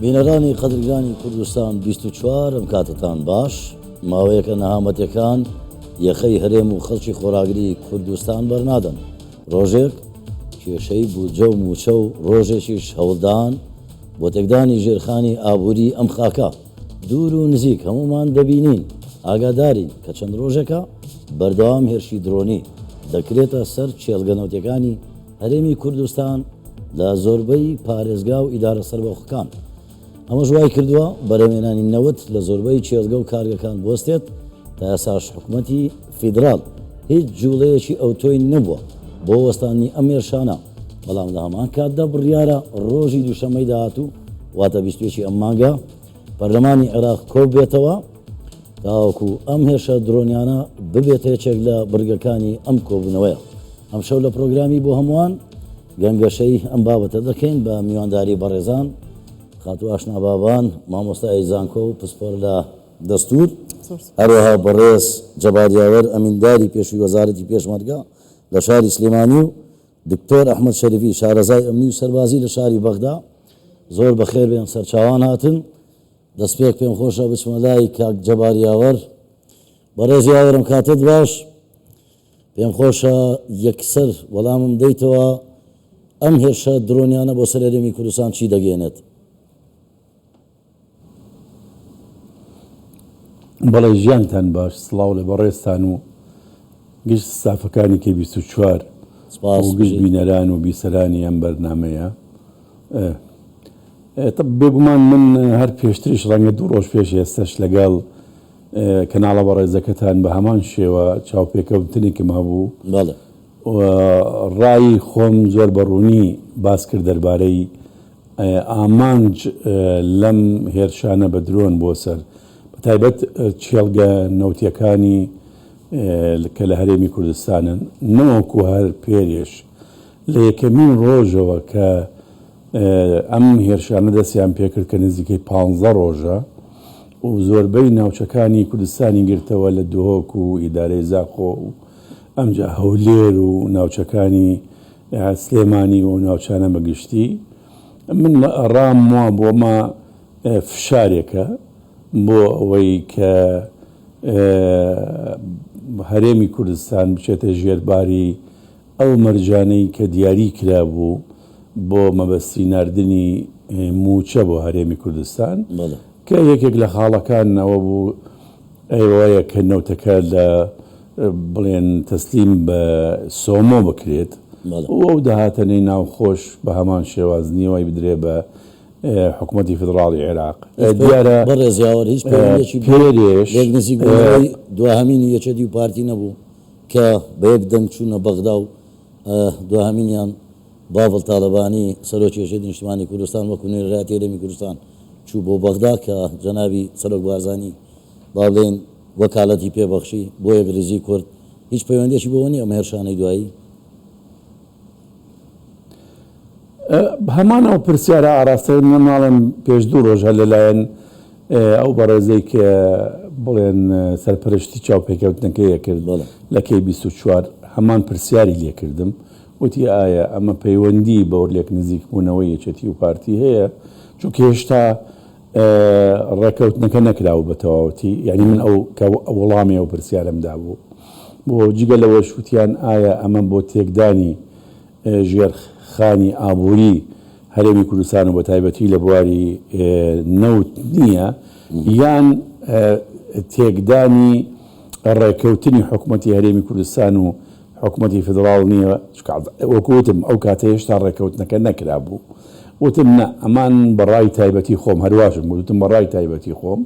بینەرانی قەدرگرانی کوردستان 24 ئەم کاتتان باش ماوەیەکە نەهامەتەکان یەخەی هەرێم و خەڵکی خۆراگری کوردستان بەرنادەن ڕۆژێک کێشەی بودجە و موچە و ڕۆژێکیش هەوڵدان بۆ تێکدانی ژێرخانی ئابووری ئەم خاکە دوور و نزیک هەمومان دەبینین ئاگادارین کە چەند ڕۆژێکە بەردەوام هێرشی درۆنی دەکرێتە سەر چێلگەنەوتەکانی هەرێمی کوردستان لە زۆربەی پارێزگا و ئیدارە سەربەخۆکان ئەمە ژوای کردووە بەرەمێنانی نەوت لە زۆربەی چێلگە و کارگەکان بوەستێت تا یاساش حکوومەتی فیدرال هیچ جوڵەیەکی ئەوتۆی نەبووە بۆ وەستانی ئەم هێرشانە بەڵام لە هەمان کاتدا بڕیارە ڕۆژی دووشەمەی داهاتوو واتە 21 ئەم مانگە پەرلەمانی عێراق کۆ بێتەوە تاوەکو ئەم هێرشە درۆنیانە ببێتە یەکێک لە بڕگەکانی ئەم کۆبوونەوەیە ئەم شەو لە پرۆگرامی بۆ هەمووان گەنگەشەی ئەم بابەتە دەکەین بە میوانداری بەڕێزان خاتو ئاشنا بابان مامۆستا ئەیزانکۆ و پسپۆر لە دەستور هەروەها بەڕێز جەباریاوەر ئەمینداری پێشووی وەزارەتی پێشمەرگە لە شاری سلێمانی و دکتۆر ئەحمەد شەریفی شارەزای ئەمنی و سەربازی لە شاری بەغدا زۆر بەخێر بێن سەرچاوان هاتن دەستپێک پێم خۆشە بچمە لای کاک جەباریاوەر بەڕێز یاوەرم کاتت باش پێم خۆشە یەکسەر وەڵامم دەیتەوە ئەم هێرشە درۆنیانە بۆ سەر هەرێمی کوردستان چی دەگەێنێت؟ بەڵێ ژیانتان باش سڵاو لە بەڕێستان و گشت سافەکانی کە 24 و گشت بینەران و بیسەرانی ئەم بەرنامەیە بێگومان من هەر پێشتریش ڕەنگە دوو ڕۆژ پێش ئێستش لەگەڵ کەناڵە بەڕێزەکەتان بە هەمان شێوە چاوپێکەوتنێکم هەبوو ڕایی خۆم زۆر بەڕوونی باس کرد دەربارەی ئامانج لەم هێرشانە بە درۆن بۆ سەر بەتایبەت چێلگە نەوتیەکانی کە لە هەرێمی کوردستانن نەوەکو هەر پێرێش لە یەکەمین ڕۆژەوە کە ئەم هێرشانە دەستیان پێکرد کە نزیکەی 15 ڕۆژە و زۆربەی ناوچەکانی کوردستانی گرتەوە لە دۆهۆک و ئیدارەی زاخۆ و ئەمجا هەولێر و ناوچەکانی سلێمانی و ناوچانە بەگشتی من ڕام وا بۆمە فشارێکە بۆ ئەوەی کە هەرێمی کوردستان بچێتە ژێرباری ئەو مەرجانەی کە دیاری کرابوو بۆ مەبەستی ناردنی موچە بۆ هەرێمی کوردستان کە یەکێک لە خاڵەکانەوە بوو ئەوەیە کە نەوتەکە لە بڵێن تەسلیم بە سۆمۆ بکرێت ئەو داهاتەنەی ناوخۆش بە هەمان شێوازنیەوەی بدرێ بە حکوومەتی فدراڵی عێراق دیارە بەڕێزیاوەر هیچ نزیک دواهەمینی یەکێتی و پارتی نەبوو کە بە یەک دەنگ چوونە بەغدا و دواهەمینیان باڤڵ تاالبانی سەرۆکی هێرشی نیشتیمانی کوردستان وەکو نوێنەرایەتی هەرێمی کوردستان چوو بۆ بەغدا کە جەنابی سەرۆک بارزانی با بڵێن وەکالەتی پێبەخشی بۆ یەک ریزی کورد هیچ پەیوەندێکی بۆ نیە ئەم هێرشانەی دوایی هەمان ئەو پرسیارە ئاراستەی مناڵم پێش دوو ڕۆژە لەلایەن ئەو بەڕێزەی کە بڵێن سەرپەرشتی چاوپێکەوتنەکەیە کرد لە کەی 24 هەمان پرسیاری لێکردم وتی ئایا ئەمە پەیوەندی بەورلێک نزیکبوونەوەی یەکێتی و پارتی هەیە چونکە هێشتا ڕێکەوتنەکە نەکراوە بە تەواوەتی یعنی من ئەو وەڵامی ئەو پرسیارەمدا بوو بۆ جگە لەوە شوتیان ئایا ئەمە بۆ تێکدانی ژێرخانی ئابووری هەرێمی کوردستان و بە تایبەتی لە بواری نەوت نییە یان تێکدانی ڕێکەوتنی حکوومەتی هەرێمی کوردستان و حکوومەتی فدراڵ نییە وەکوتم ئەو کاتە هێشتا ڕێکەوتنەکە نەکرا بوو وتم نە ئەمان بەڕای تایبەتی خۆم هەرواشم وتم بەڕای تایبەتی خۆم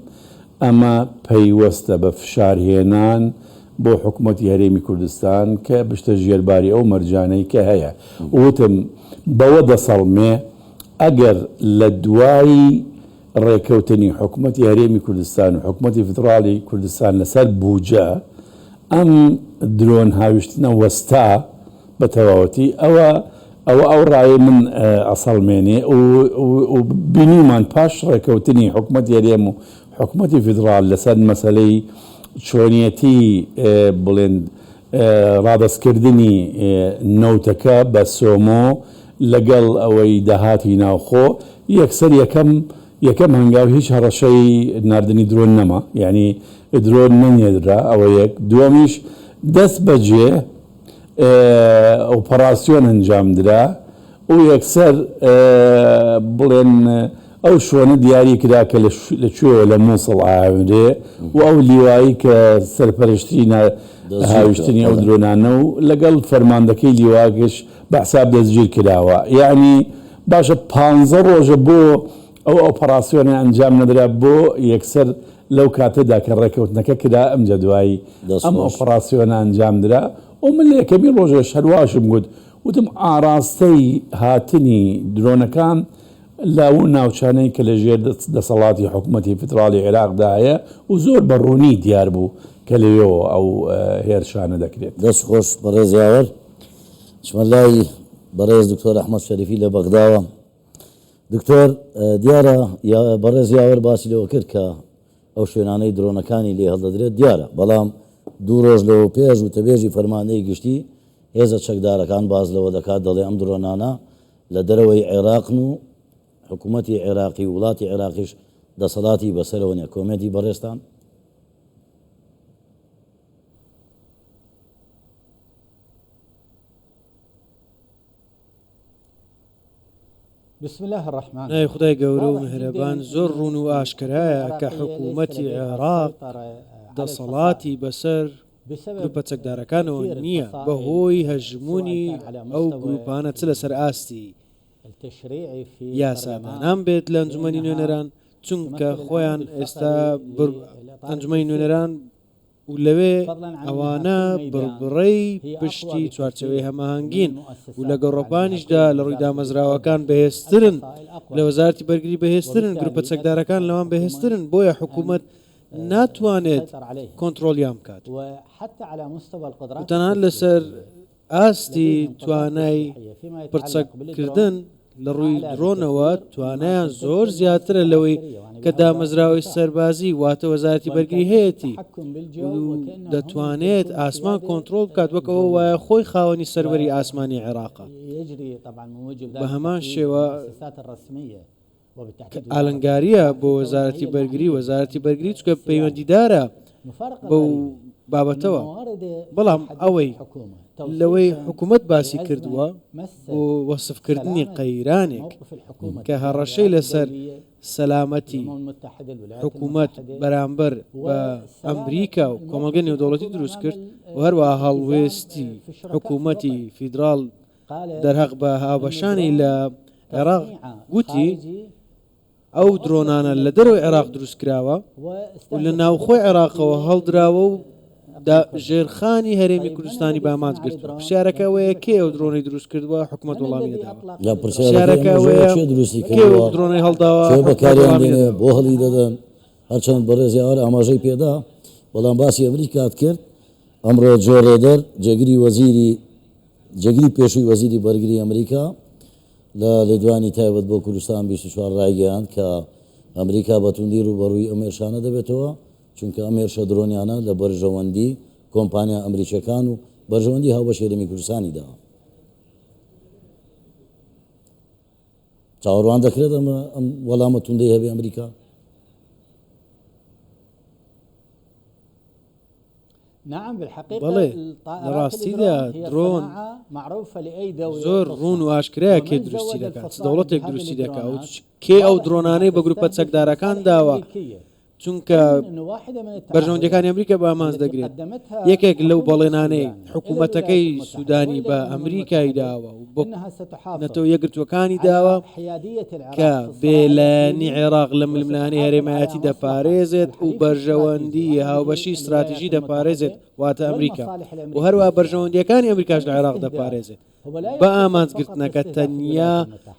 ئەمە پەیوەستە بە فشارهێنان بۆ حکوومەتی هەرێمی کوردستان کە بشتە ژێرباری ئەو مەرجانەی کە هەیە وتم بەوە دەسەڵمێ ئەگەر لە دوایی ڕێکەوتنی حکوومەتی هەرێمی کوردستان و حکوومەتی فدراڵی کوردستان لەسەر بوجە ئەم درۆن هاویشتنە وەستا بە تەواوەتی ئەو ڕایە من ئەسەڵمێنێ و بینیمان پاش ڕێکەوتنی حکوومەتی هەرێم و حکوومەتی فدراڵ لەسەر مەسەلەی چۆنیەتی بڵێن ڕادەستکردنی نەوتەکە بە سۆمۆ لەگەڵ ئەوەی داهاتی ناوخۆ یەکسەر یەکەم یەکەم هەنگاو هیچ هەڕەشەی نردنی درۆن نەما، یعنی درۆن نەنێدرا ئەوە یەک. دووەمیش دەست بەجێ ئۆپەراسیۆن ئەنجام درا و یەکسەر بڵێن ئەو شوۆنە دیاری کرا کە لەکوێ لە مووسڵ ئاوێ و ئەو لیوایی کە سەرپەرشتی هاویشتنی ئەو درۆنانە و لەگەڵ فەرماندەکەی لیواگەش بەحساب دەستگیر کراوە. یعنی باشە 15 ڕۆژە بۆ ئەو ئۆپەراسیۆنە ئەنجام نەدرا بۆ یەکسەر لەو کاتەدا کە ڕێکەوتنەکە کرا ئەمجە دوایی ئەم ئۆپەراسیۆنە ئەنجام درا و من لە یەکەمی ڕۆژێش هەرواشم گوت وتم ئاراستەی هاتنی درۆنەکان لاو ناوچانەی کە لەژێر دەسەڵاتی حکوومەتی فدراڵی عێراقدا هەیە و زۆر بەڕوونی دیار بوو کە لەوێەوە ئەو هێرشانە دەکرێت. دەست خۆش بەڕێز یاوەر چمە لای بەڕێز دکتۆر ئەحمەد شەریفی لە بەغداوە. دکتۆر دیارە بەڕێز یاوەر باسی لەوە کرد کە ئەو شوێنانەی درۆنەکانی لێ هەڵدەدرێت دیارە، بەڵام دوو ڕۆژ لەوە پێش و تەبێژی فەرماندەی گشتی هێزە چەکدارەکان باز لەوە دەکات دەڵێ ئەم درۆنانە لە دەرەوەی عێراقن و حکوومەتی عێراقی و وڵاتی عێراقیش دەسەڵاتی بەسەرەوە نیە. کۆمێتی بەڕێستان بسم الله الرحمن نای خدای گەورە و مهرەبان زۆر ڕوون و ئاشکرایە کە حکوومەتی عێراق دەسەڵاتی بەسەر گروپە چەکدارەکانەوە نییە بەهۆی هەژمونی ئەو گروپانە چ لەسەر ئاستی یاسادانان بێت لە ئەنجومەنی نوێنەران، چونکە خۆیان ئێستا ئەنجومەنی نوێنەران و لەوێ ئەوانە بڕبڕەی پشتی چوارچەوەی هەماهنگگین و لە گەڕۆپانیشدا لە ڕووی دامەزراوەکان بەهێزترن، لە وەزارەتی بەرگری بەهێزترن، گروپە چەکدارەکان لەوان بەهێزترن، بۆیە حکوومەت ناتوانێت کۆنتترۆلیان بکات. و تەنها لەسەر ئاستی توانای پرچەکردن لە ڕووی درۆنەوە توانایان زۆر زیاترە لەوەی کە دامەزراوی سەربازی واتە وەزارەتی بەرگری هەیەی دەتوانێت ئاسمان کۆنتترۆل بکات وەکەوە وایە خۆی خاوەنی سەروەری ئاسمانی عێراقا. بە هەمان شێوە ئالنگاریە بۆ وەزارەتی بەرگری چکە پەیوەندیدارە بەو بابەتەوە، بەڵام ئەوەی لەوەی حکوومەت باسی کردووە بۆ وەسفکردنی قەیرانێک کە هەڕەشەی لەسەر سەلامەتی حکوومەت بەرامبەر بە ئەمریکا و کۆمەلگەی نێودەوڵەتی دروست کرد و هەروە هەڵوێستی حکوومەتی فیدراڵ دەرهەق بە هاوبەشانی لە عێراق گوتی ئەو درۆنانە لە دەرەوەی عێراق دروست کراوە و لە ناوخۆی عێراقەوە هەڵدراوە و ژێرخانی هەرێمی کوردستانی بامانج گرتووە. پرسیارەکەوەیە کێ ئەو درۆنەی دروست کردووە؟ حکوومەت وەڵامی نەداوە. پرسیارەکەوەیە کێ ئەو درۆنەی هەڵداوە بەکاریان بۆ هەڵی دەدەن. هەرچەند بەڕێز یاوەر ئاماژەی پێدا، بەڵام باسی ئەمریکات کرد. ئەمڕۆ جۆ ڕێدەر جێگیری پێشووی وەزیری بەرگری ئەمریکا لە لێدوانی تایبەت بۆ کوردستان 24 ڕایگەیاند کە ئەمریکا بەتوندی ڕوبەڕووی ئەم هێرشانە دەبێتەوە، چونکە ئەم هێرشە درۆنیانە لە بەرژەوەندی کۆمپانیا ئەمریکیەکان و بەرژەوەندی هاوبەش هێرمی کوردستانی دا. چاوەڕوان دەکرێت ئەم وەڵامە توندەی هەبێ ئەمریکا؟ بەڵێ لە ڕاستیدا درۆن زۆر ڕوون و ئاشکرایە کێ دروستی دەکات، دەوڵەتێک دروستی دەکات، کێ ئەو درۆنانەی بە گروپە چەکدارەکان داوە، چونکە بەرژەوەندەکانی ئەمریکا بە ئامانج دەگرێت. یەکێک لەو بەڵێنانەی حکوومەتەکەی سوودانی بە ئەمریکای داوە و بۆ نەتەوە یەکگرتوەکانی داوە کە بێلایەنی عێراق لە ململانی هەرێمایەتی دەپارێزێت و بەرژەوەندی هاوبەشی استراتیژی دەپارێزێت، واتە ئەمریکا و هەروە بەرژەوەندیەکانی ئەمریکاش لە عێراق دەپارێزێت. بە ئامانجگرتنەکە تەنیا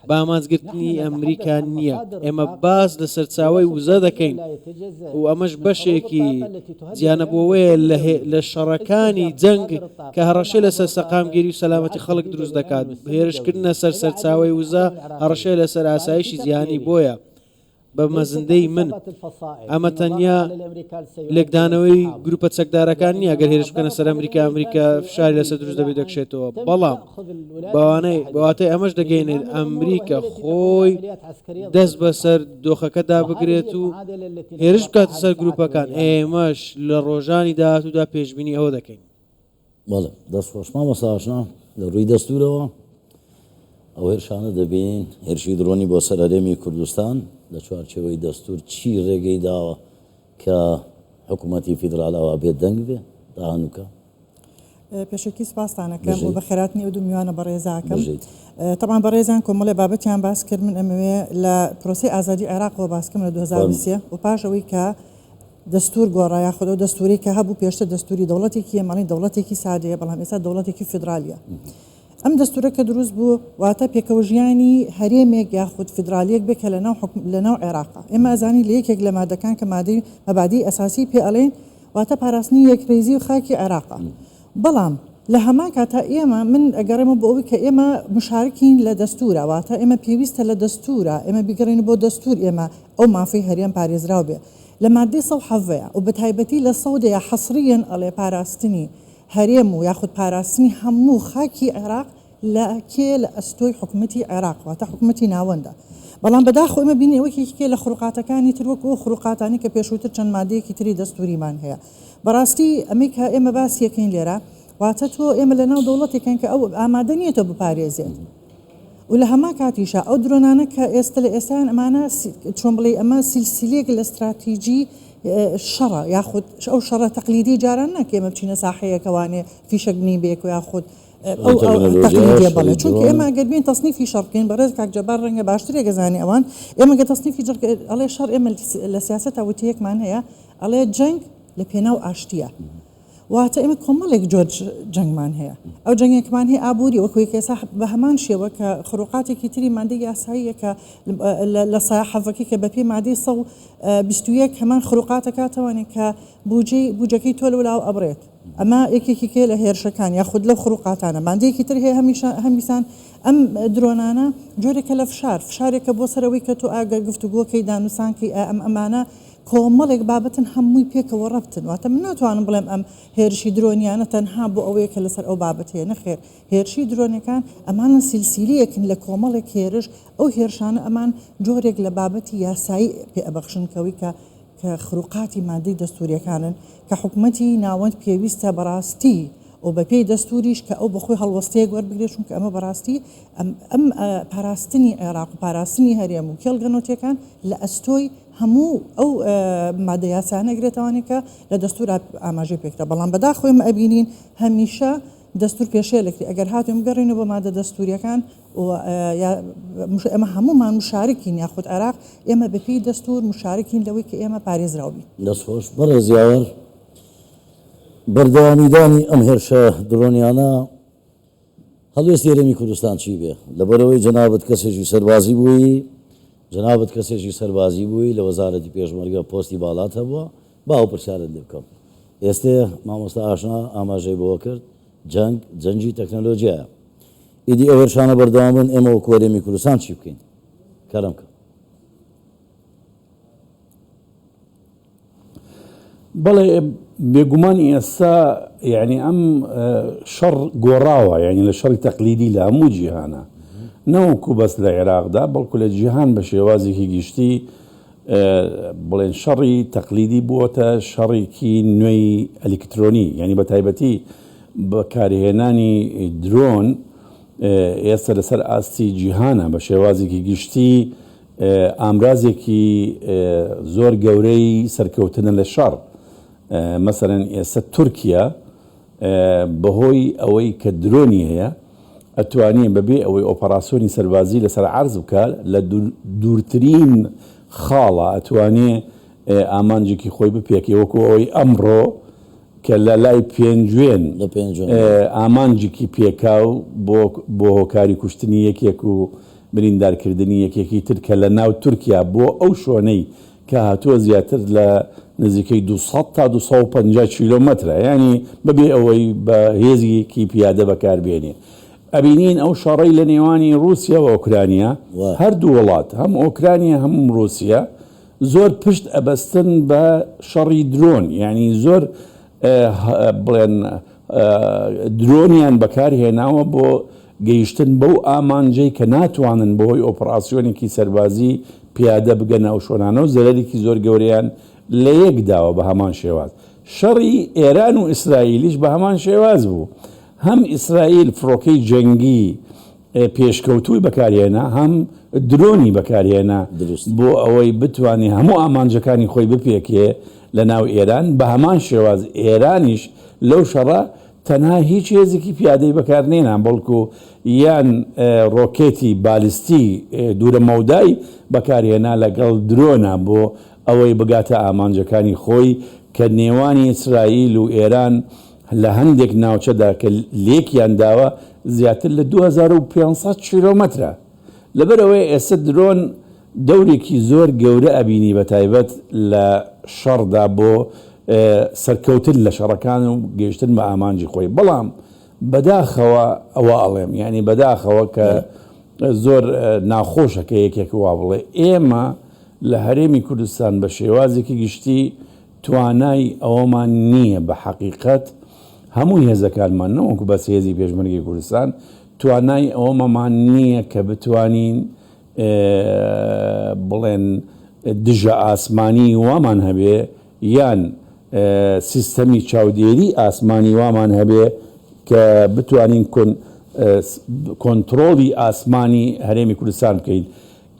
بە ئامانجگرتنی ئەمریکا نییە، ئێمە باز لە سەرچاوی وزە دەکەین و ئەمەش بەشێکی جیانەبووەیە لە شەڕەکانی جەنگ کە هەڕەشەی لەسەر سەقامگیری و سەلامەتی خەڵک دروست دەکات. هێرشکردنە سەر سەرچاوی وزە هەڕەشەی لەسەر ئاسایشی جیهانی بۆیە بە مەزندەی من ئەمە تەنیا لێکدانەوەی گروپە چەکدارەکان نیە گەر هێرش بکەنە سەر ئەمریکا فشاری لەسەر دروست دەبێت دەکشێتەوە بەڵام بەوانەی بەواتای ئەمەش دەگەینێت ئەمریکا خۆی دەست بەسەر دۆخەکەدا بگرێت و هێرش بکاتە سەر گروپەکان ئێمەش لە ڕۆژانی داهاتوودا پێشبینی ئەوە دەکەین. بەڵێ دەستخۆشما مەساژنا لە ڕووی دەستورەوە ئەو هێرشانە دەبین هێرشی درۆنی بۆ سەر هەرێمی کوردستان لە چوارچێوەی دەستور چی ڕێگەی داوە کە حکوومەتی فیدراڵەوە بێت دەنگ بێ داهانووکە پێشکی سپاسانەکەم و بە خێراتنی ئەو دوو میوانە بەڕێزاکەم طبعا بەڕێزان کۆمەڵێ بابەتیان باس کرد من ئەمەوێ لە پرۆسی ئازادی عێراقەوە باسکەم لە 2023 و پاش ئەوەی کە دەستور گۆڕایە خۆ دەستوری کە هەبوو پێشتر دەستوری دەوڵەتێکی ئێمەڵی دەوڵەتێکی سادەیە بەڵام ئێستا دەوڵەتێکی فیدرالیە ئەم دەستورەکە دروست بوو واتە پێکەوە ژیانی هەرێمێک یاخود فیدرالیەک بێت کە لەناو عێراقا ئێمە ئەزانی لە یەکێک لە مادەکان کە مادەی مەبادی ئەساسی پێ ئەڵێن واتە پاراستنی یەکڕێزی و خاکی عێراقا بەڵام لە هەمان کاتا ئێمە من ئەگەڕێمە بۆ ئەوەی کە ئێمە مشارکین لە دەستورە واتە ئێمە پێویستە لە دەستورە ئێمە بیگەڕین بۆ دەستور ئێمە ئەو مافەی هەرێم پارێزراو بێ لە مادەی 170 و بەتایبەتی لە سەودەیە حەسریەن ئەڵێ پاراستنی هەرێم و یاخود پاراستنی هەموو خاکی عێراق لە کێ لە ئەستۆی حکوومەتی عێراق واتە حکوومەتی ناوەندە بەڵام بەداخۆ ئێمە بینی ئەوەیەکێ لە خروقاتەکانی تر وەکو خروقاتانی کە پێشووتر چەند مادەیەکی تری دەستوریمان هەیە بەڕاستی ئەمریکا ئێمە باسیەکەین لێرە واتە تۆ ئێمە لە ناو دەوڵەتێکن کە ئەو ئامادە نیێتە بپارێزێت و لە هەما کاتیشە ئەو درۆنانە کە ئێستا لە ئێستان ئەمانە چۆن بڵێ ئەمە سیلسیلێک لە استراتیژی شەڕە یاخود ئەو شەڕە تەقلیدی جاران ناکە ئێمە بچینە ساحەیەکەوانێ فیشەک بنی بێک و یاخود تەقلیدیە بڵێ چونکە ئێمە ئەگەر بین تەصنیفی شەڕ بکەین بەڕێز کاک جەبار ڕەنگە باشترێک گەزانێ ئەوان ئێمە گە تەصنیفی ئەڵێ شەڕ ئێمە لە سیاسەتا وتیەکمان هەیە ئەڵێ جەنگ لە پێناو ئاشتیە واتە ئێمە کۆمەڵێک جۆر جەنگمان هەیە ئەو جەنگێکمان هەیە ئابووری وەکوی کێسا بە هەمان شێوە کە خروقاتێکی تری مادەی یاساییە کە لە سایە حەڤەکەی کە بە پێی مادەی 121 هەمان خروقاتەکاتەوانێت کە بوجەکەی تۆ لەولاو ئەبرێت ئەمە یەکێکی کێ لە هێرشەکان یاخود لەو خروقاتانە مادەیەکی تر هەیە هەمیسان ئەم درۆنانە جۆرێکە لە فشارێکە بۆ سەرەوەی کە تۆ ئاگە گفتوگۆکەی دانووسانکەی ئەمانە کۆمەڵێک بابەتن هەمووی پێکەوە ڕەبتن واتە من ناتوانم بڵێم ئەم هێرشی درۆنیانە تەنها بۆ ئەوەیە کە لەسەر ئەو بابەت هەیە نەخێر هێرشی درۆنەکان ئەمانە سیلسیلەیەکن لە کۆمەڵێک هێرش ئەو هێرشانە ئەمان جۆرێک لە بابەتی یاسایی پێ ئەبەخشنکەوەی کە خروقاتی مادەی دەستوریەکانن کە حکوومەتی ناوەند پێویستە بەڕاستی و بە پێی دەستوریش کە ئەو بەخۆی هەڵوەستەیەک وەربگرێت چونکە ئەمە بەڕاستی ئەم پاراستنی عێراق و پاراستنی هەرێم و کێڵگەنۆتیەکان لە ئەستۆی هەموو ئەو مادە یاسانە گرێتوانێت کە لە دەستور ئاماژەی پێکرا بەڵام بەداخۆی ئێمە ئەبینین هەمیشە دەستور پێشێلێکری ئەگەر هاتووم بگەڕینەوە بە مادە دەستوریەکان ئەمە هەمومان مشارکین یاخود عێراق ئێمە بەپێی دەستور مشارکین لەوەی کە ئێمە پارێزراوبین دەستخۆش بەڕێزیاوەر بەردەوامیدانی ئەم هێرشە درۆنیانە هەڵوێستی هەرێمی کوردستان چی بێ لەبەرەوەی جەنابەت کەسێکی سەربازی بووی جەنابەت کەسێکی سەربازی بووی لە وەزارەتی پێشمەرگە پۆستی باڵات هەبووە باو پرسیارت لێ بکەم ئێستێ مامۆستا ئاشنا ئاماژەی بۆ کرد جەنگی تەکنەلۆژیایە ئیدی ئەو هێرشانە بەردەوامن ئێمە وەکو هەرێمی کوردستان چی بکەین کارم کە بەڵێ بێگومانی ئێستا یعنی ئەم شەڕ گۆڕاوە یعنی لە شەڕی تەقلیدی لە هەموو جیهانە نەوەکو بەس لە عێراقدا بەڵکو لە جیهان بە شێوازێکی گشتی بڵێن شەڕی تەقلیدی بووەتە شەڕێکی نوێی ئەلکترۆنی یعنی بە تایبەتی بەکارهێنانی درۆن ئێستا لەسەر ئاستی جیهانە بە شێوازێکی گشتی ئامرازێکی زۆر گەورەی سەرکەوتنە لە شەڕ مەسەرەن ئێستا تورکیا بەهۆی ئەوەی کە درۆنی هەیە ئەتوانێت بەبێ ئەوەی ئۆپەراسیۆنی سەربازی لەسەر عەرز بکات لە دوورترین خاڵە ئەتوانێت ئامانجێکی خۆی بپێکی وەکو ئەوەی ئەمڕۆ کە لە لای پێنجوێن ئامانجێکی پێکاو بۆ هۆکاری کوشتنی یەکێک و بریندارکردنی یەکێکی تر کە لە ناو تورکیا بۆ ئەو شوێنەی کە هاتووە زیاتر لە نزیکەی 200 تا 250 کیلۆمەترە ینی بەبێ ئەوەی بە هێزیەکی پیادە بەکاربێنێ ئەبینین ئەو شەڕەی لە نێوانی رووسیا و ئۆکرانیا هەردوو وڵات هەم ئۆکرانیا هەم رووسیا زۆر پشت ئەبەستن بە شەڕی درۆن یعنی زۆر بڵێن درۆنیان بەکارهێناوە بۆ گەیشتن بەو ئامانجەی کە ناتوانن بەهۆی ئۆپراسیۆنێکی سەربازی پیادە بگەن ئەو شۆنانە و زەرەرێکی زۆر گەورەیان لە یەکداوە بە هەمان شێواز. شەڕی ئێران و ئیسرائیلیش بە هەمان شێواز بوو. هەم ئیسرائیل فڕۆکەی جەنگی پێشکەوتوی بەکارهێنا هەم درۆنی بەکارهێنا بۆ ئەوەی بتوانێت هەموو ئامانجەکانی خۆی بپێکێ لە ناو ئێران بە هەمان شێواز ئێرانیش لەو شەڕە تەنها هیچ هێزێکی پیادەی بەکارنێنان بەڵکو یان ڕۆکێتی بالیستی دوورە مەودای بەکارهێنا لەگەڵ درۆنا بۆ ئەوەی بگاتە ئامانجەکانی خۆی کە نێوانی ئیسرائیل و ئێران لە هەندێک ناوچەدا کە لێکیان داوە زیاتر لە 2500 کیلۆمەترە. لەبەرەوەی ئێستا درۆن دەورێکی زۆر گەورە ئەبینی بە تایبەت لە شەڕدا بۆ سەرکەوتن لە شەڕەکان و گەیشتن بە ئامانجی خۆی. بەڵام بەداخەوە ئەوە ئەڵێم ینی بەداخەوە کە زۆر ناخۆشەکە یەکێک وا بڵێ ئێمە لە هەرێمی کوردستان بە شێوازێکی گشتی توانای ئەوەمان نییە بە حەقیقەت هەموو هێزەکانمان نەوەکو بەس هێزی پێشمەرگی کوردستان توانای ئەوەمان نییە کە بتوانین بڵێن دژە ئاسمانی وامان هەبێ یان سیستەمی چاودێری ئاسمانی وامان هەبێ کە بتوانین کۆنتترۆلی ئاسمانی هەرێمی کوردستان بکەین.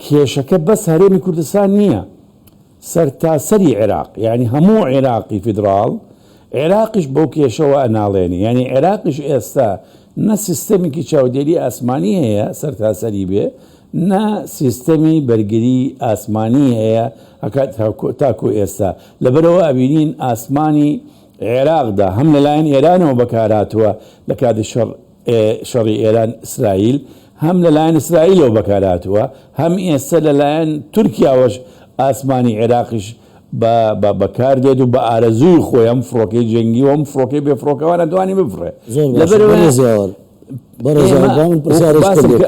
کێشەکە بەس هەرێمی کوردستان نییە، سەرتاسەری عێراق یعنی هەموو عێراقی فیدراڵ عێراقیش بەو کێشەوە ئەناڵێنی ینی عێراقیش ئێستا نە سیستەمێکی چاودێری ئاسمانی هەیە سەرتاسەری بێ نە سیستەمی بەرگری ئاسمانی هەیە تاکو ئێستا. لەبەرەوە ئەبینین ئاسمانی عێراقدا هەم لەلایەن ئێرانەوە بەکارهاتووە لە کاتی شەڕی ئێران ئیسرائیل هەم لەلایەن ئیسرائیلەوە بەکارهاتووە هەم ئێستا لەلایەن تورکیاوەش ئاسمانی عێراقیش بەکاردێت و بە ئارەزووی خۆی ئەم فڕۆکەی جەنگی و ئەم فڕۆکەی بێفڕۆکەوانە دوانی بفرێ.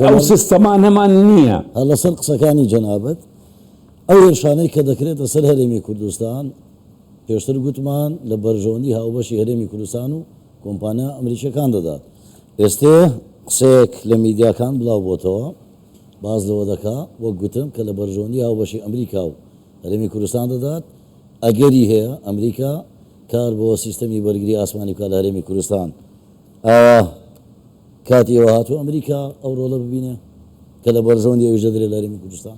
ئەو سیستەمان هەمان نییە. لەسەر قسەکانی جەنابەت ئەو هێرشانەی کە دەکرێتە سەر هەرێمی کوردستان پێشتر گوتمان لە بەرژەوەندی هاوبەشی هەرێمی کوردستان و کۆمپانیا ئەمریکیەکان دەدات. ئێستێ قسەیەک لە میدیاکان بڵاو بۆتەوە باز لەوە دەکا وەک گوتم کە لە بەرژەوەندی هاوبەشی ئەمریکا و هەرێمی کوردستان دەدات ئەگەری هەیە ئەمریکا کار بۆ سیستەمی بەرگری ئاسمانی بکات لە هەرێمی کوردستان. کاتی ئەوە هاتووە ئەمریکا ئەو ڕۆڵە ببینێ کە لە بەرژەوەندی ئەویش دەدرێت لە هەرێمی کوردستان.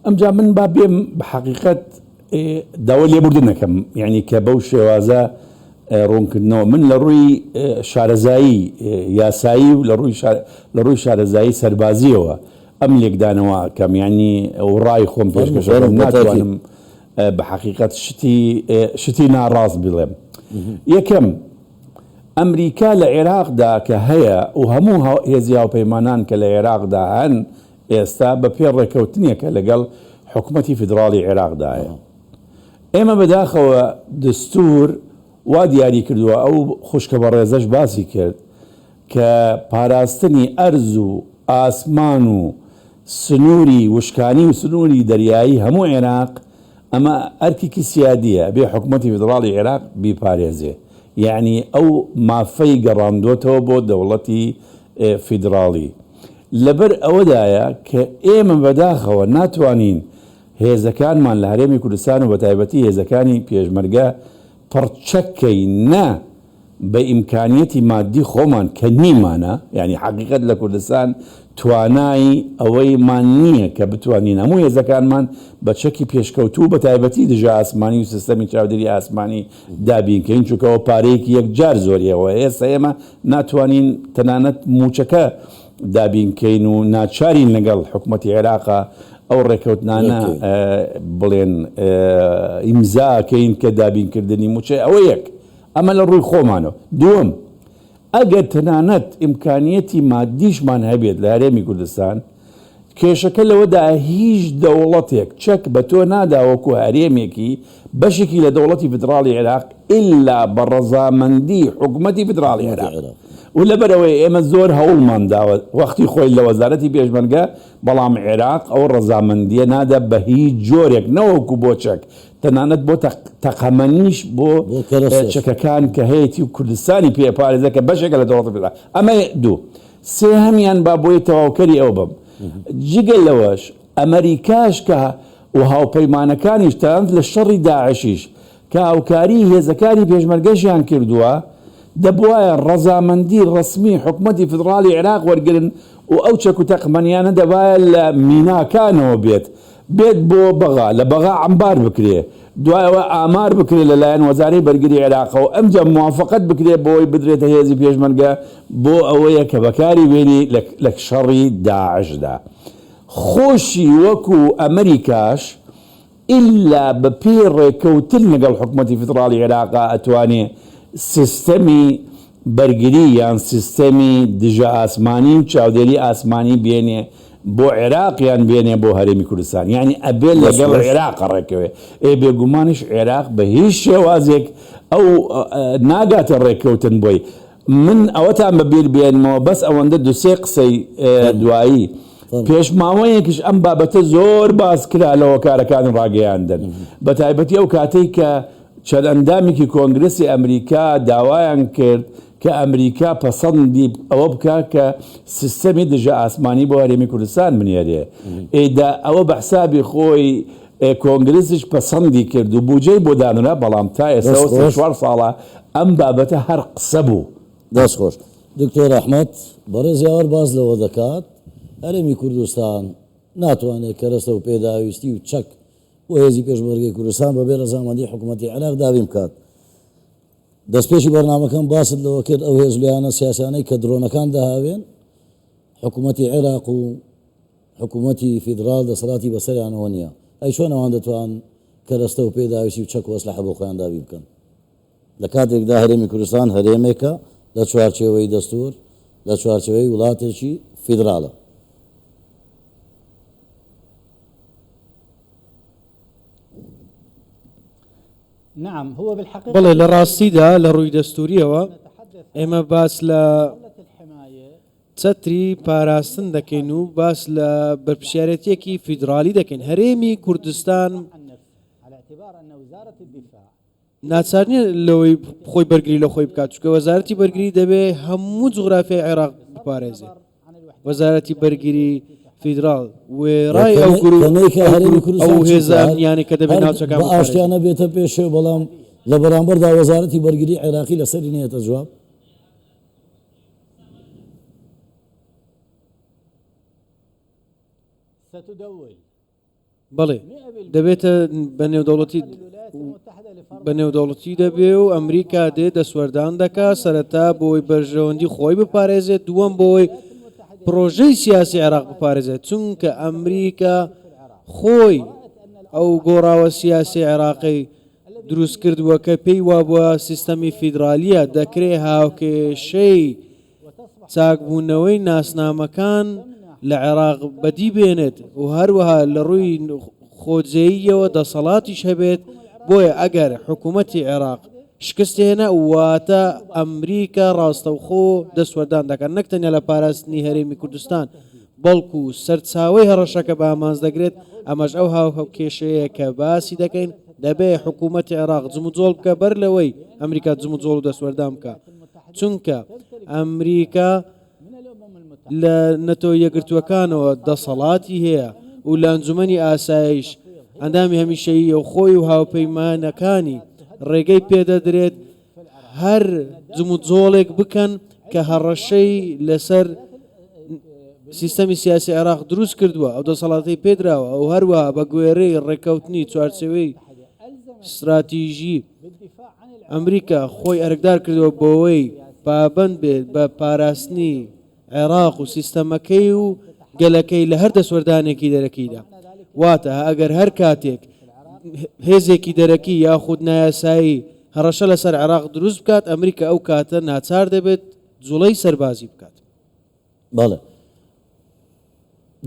ئەمجا من با بێم بە حەقیقەت داوای لێبوردن نەکەم یعنی کە بەو شێوازە ڕوونکردنەوە من لە ڕووی شارەزایی یاسایی و لە ڕووی شارەزایی سەربازیەوە ئەم لێکدانەوە کەمیانی ئەو ڕای خۆم پێشکەشەکەم ناتوانم بە حەقیقەت شتی ناڕاست بڵێم. یەکەم ئەمریکا لە عێراقدا کە هەیە و هەموو هێزی هاوپەیمانان کە لە عێراقدا هەن ئێستا بە پێ ڕێکەوتنیەکە لەگەڵ حکوومەتی فیدراڵی عێراقدایە. ئێمە بەداخەوە دستور وا دیاری کردووە ئەو خوشکە بە ڕێزەش باسی کرد کە پاراستنی ئەرز و ئاسمان و سنووری وشکانی و سنووری دەریایی هەموو عێراق ئەمە ئەرکێکی سیادیە بێ حکوومەتی فیدراڵی عێراق بیپارێزێ یعنی ئەو مافەی گەڕاندۆتەوە بۆ دەوڵەتی فیدراڵی. لەبەر ئەوەدایە کە ئێمە بەداخەوە ناتوانین هێزەکانمان لە هەرێمی کوردستان و بە تایبەتی هێزەکانی پێشمەرگە پڕچەکەی نە بە ئیمکانیەتی مادی خۆمان کە نیمانە یعنی حەقیقەت لە کوردستان توانایی ئەوەیمان نییە کە بتوانین هەموو هێزەکانمان بە چەکی پێشکەوتوو بە تایبەتی دژە ئاسمانی و سیستەمی چاودێری ئاسمانی دابینکەین چونکەوە پارەیەکی یەکجار زۆریەوە ئێستا ئێمە ناتوانین تەنانەت موچەکە دابینکەین و ناچارین لەگەڵ حکوومەتی عێراقا ئەو ڕێکەوتنانە بڵێن ئیمزاکەین کە دابینکردنی موچە ئەوە یەک ئەمە لە ڕووی خۆمانەوە. دووەم ئەگەر تەنانەت ئیمکانیەتی مادیشمان هەبێت لە هەرێمی کوردستان کێشەکە لەوەدا هیچ دەوڵەتێک چەک بە تۆ ناداوەکو هەرێمێکی بەشێکی لە دەوڵەتی فیدراڵی عێراق ئللا بە ڕەزامەندی حکوومەتی فیدراڵی عێراق و لەبەرەوەی ئێمە زۆر هەوڵمان داوە وەختی خۆی لە وەزارەتی پێشمەرگە بەڵام عێراق ئەو ڕەزامەندیە نادا بە هیچ جۆرێک نەوەکو بۆ چەک تەنانەت بۆ تەقەمەنیش بۆ چەکەکان کە هەیەی و کوردستانی پێپارێزە کە بەشێکە لە دەوڵەتی پێدا ئەمە دوو سێهەمیان با بۆی تەواوکەری ئەو بم جگەل لەوەش ئەمریکاش کە و هاوپەیمانەکانیش تەنانەت لە شەڕی داعشیش کە هاوکاری هێزەکانی پێشمەرگەشیان کردووە دەبوایە ڕەزامەندی ڕسمی حکوومەتی فدرالی عێراق وەرگرن و ئەو چەک و تەقمەنیانە دەبایە لە میناکانەوە بێت بۆ بەغا لە بەغا عەمبار بکرێ دوایەوە ئامار بکرێت لەلایەن وەزارەی بەرگری عێراقەوە ئەمجا موافقەت بکرێت بۆی بدرێتە هێزی پێشمەرگە بۆ ئەوەیە کە بەکاری وێنی لە شەڕی داعشدا خۆشی وەکو ئەمریکاش ئللا بە پێی ڕێکەوتن لەگەڵ حکوومەتی فدرالی عێراقا ئەتوانێ سیستەمی بەرگری یان سیستەمی دژە ئاسمانی و چاودێری ئاسمانی بێنێ بۆ عێراقیان بێنێ بۆ هەرێمی کوردستان یعنی ئەبێت لەگەڵ عێراق ڕێکەوێ بێگومانیش عێراق بە هیچ شێوازێک ئەو ناگاتە ڕێکەوتن بۆی من ئەوەتان بەبیر بێنمەوە بەس ئەوەندە دوسێ قسەی دوایی پێشماوەیەکیش ئەم بابەتە زۆر باس کرا لەوە کارەکان ڕاگەیاندن بە تایبەتی ئەو کاتەی کە چەند ئەندامێکی کۆنگرسی ئەمریکا داوایان کرد کە ئەمریکا پەسەندی ئەوە بکە کە سیستەمی دژە ئاسمانی بۆ هەرێمی کوردستان بنێرێ ئێدا ئەوە بە حسابی خۆی کۆنگرسیش پەسەندی کرد و بودجەی بۆ دانرا بەڵام تا ئێستا 4 ساڵە ئەم بابەتە هەر قسە بوو دەست خۆش دکتۆر ئەحمەد بەڕێزیاوەر باز لەوە دەکات هەرێمی کوردستان ناتوانێت کەرەستە و پێداویستی و چەک و هێزی پێشمەرگەی کوردستان بەبێ ڕەزامەندی حکوومەتی عێراق دابین بکات دەستپێشی بەرنامەکەم باست لەوە کرد ئەو هێزلیانە سیاسانەی کە درۆنەکان داهاوێن حکوومەتی عێراق و حکوومەتی فیدرال دەسەڵاتی بەسەریانەوە نییە ئەی چۆن ئەوان دەتوان کەرەستە و پێداویستی و چەک و ئەسلحە بۆ خۆیان دابین بکەن لە کاتێکدا هەرێمی کوردستان هەرێمێکە لە چوارچێوەی دەستور لە چوارچێوەی وڵاتێکی فیدراڵە نعم هو بالحقيقة بەڵێ لە ڕاستیدا لە ڕووی دەستوریەوە ئێمە باس لە چەتری پاراستن دەکەین و باس لە بەرپرسیارەتێکی فیدرالی دەکەین هەرێمی کوردستان ناچارنیە لەوەی خۆی بەرگری لە خۆی بکات چکە وەزارەتی بەرگری دەبێ هەموو جوغرافیای عێراق بپارێزێ وەزارەتی بەرگری فیدرال وێڕای ئەو ئەو هێزانیانی کە دەبێت ناوچەکان ئاشتیانە بێتە پێشێ بەڵام لە بەرامبەردا وەزارەتی بەرگری عێراقی لەسەری نێتە جواب بەڵێ دەبێتە بە نێودەوڵەتی دەبێ و ئەمریکا دێ دەسوەردان دەکا سەرەتا بۆی بەرژەوەندی خۆی بپارێزێت دووەم بۆی پرۆژەی سیاسی عێراق بپارێزێت چونکە ئەمریکا خۆی ئەو گۆڕاوە سیاسی عێراقی دروست کردووە کە پێی وا بووە سیستەمی فیدرالیە دەکرێ هاوکێشەی چاکبوونەوەی ناسنامەکان لە عێراق بەدی بێنێت و هەروەها لە ڕووی خۆجێییەوە دەسەڵاتیش هەبێت بۆیە ئەگەر حکوومەتی عێراق شکستێنە واتە ئەمریکا ڕاستەوخۆ دەسوەردان دەکەن نەک تەنیا لە پاراستنی هەرێمی کوردستان بەڵکو سەرچاوەی هەڕەشەکە بە ئامانز دەگرێت ئەمەش ئەو هاوکێشەیە کە باسی دەکەین دەبێ حکوومەتی عێراق جموجۆڵ بکە بەر لەوەی ئەمریکا جموجۆڵ و دەسوەردان بکە چونکە ئەمریکا لە نەتۆ یەکگرتووەکانەوە دەسەڵاتی هەیە و لە ئەنجومەنی ئاسایش ئەندامی هەمیشەیی و خۆی و هاوپەیمانەکانی ڕێگەی پێدەدرێت هەر جموجۆڵێک بکەن کە هەڕەشەی لەسەر سیستەمی سیاسی عێراق دروست کردووە ئەو دەسەڵاتی پێدراوە ئەو هەروە بە گوێرەی ڕێکەوتنی چوارچێوەی استراتیژی ئەمریکا خۆی ئەرکدار کردووە بۆەوەی پابەند بێت بە پاراستنی عێراق و سیستەمەکەی و گەلەکەی لە هەر دەسوەردانێکی دەرەکیدا واتە ئەگەر هەر کاتێک هێزێکی دەرەکی یاخود نایاسایی هەڕەشە لەسەر عێراق دروست بکات ئەمریکا ئەو کاتە ناچار دەبێت جوڵەی سەربازی بکات بەڵێ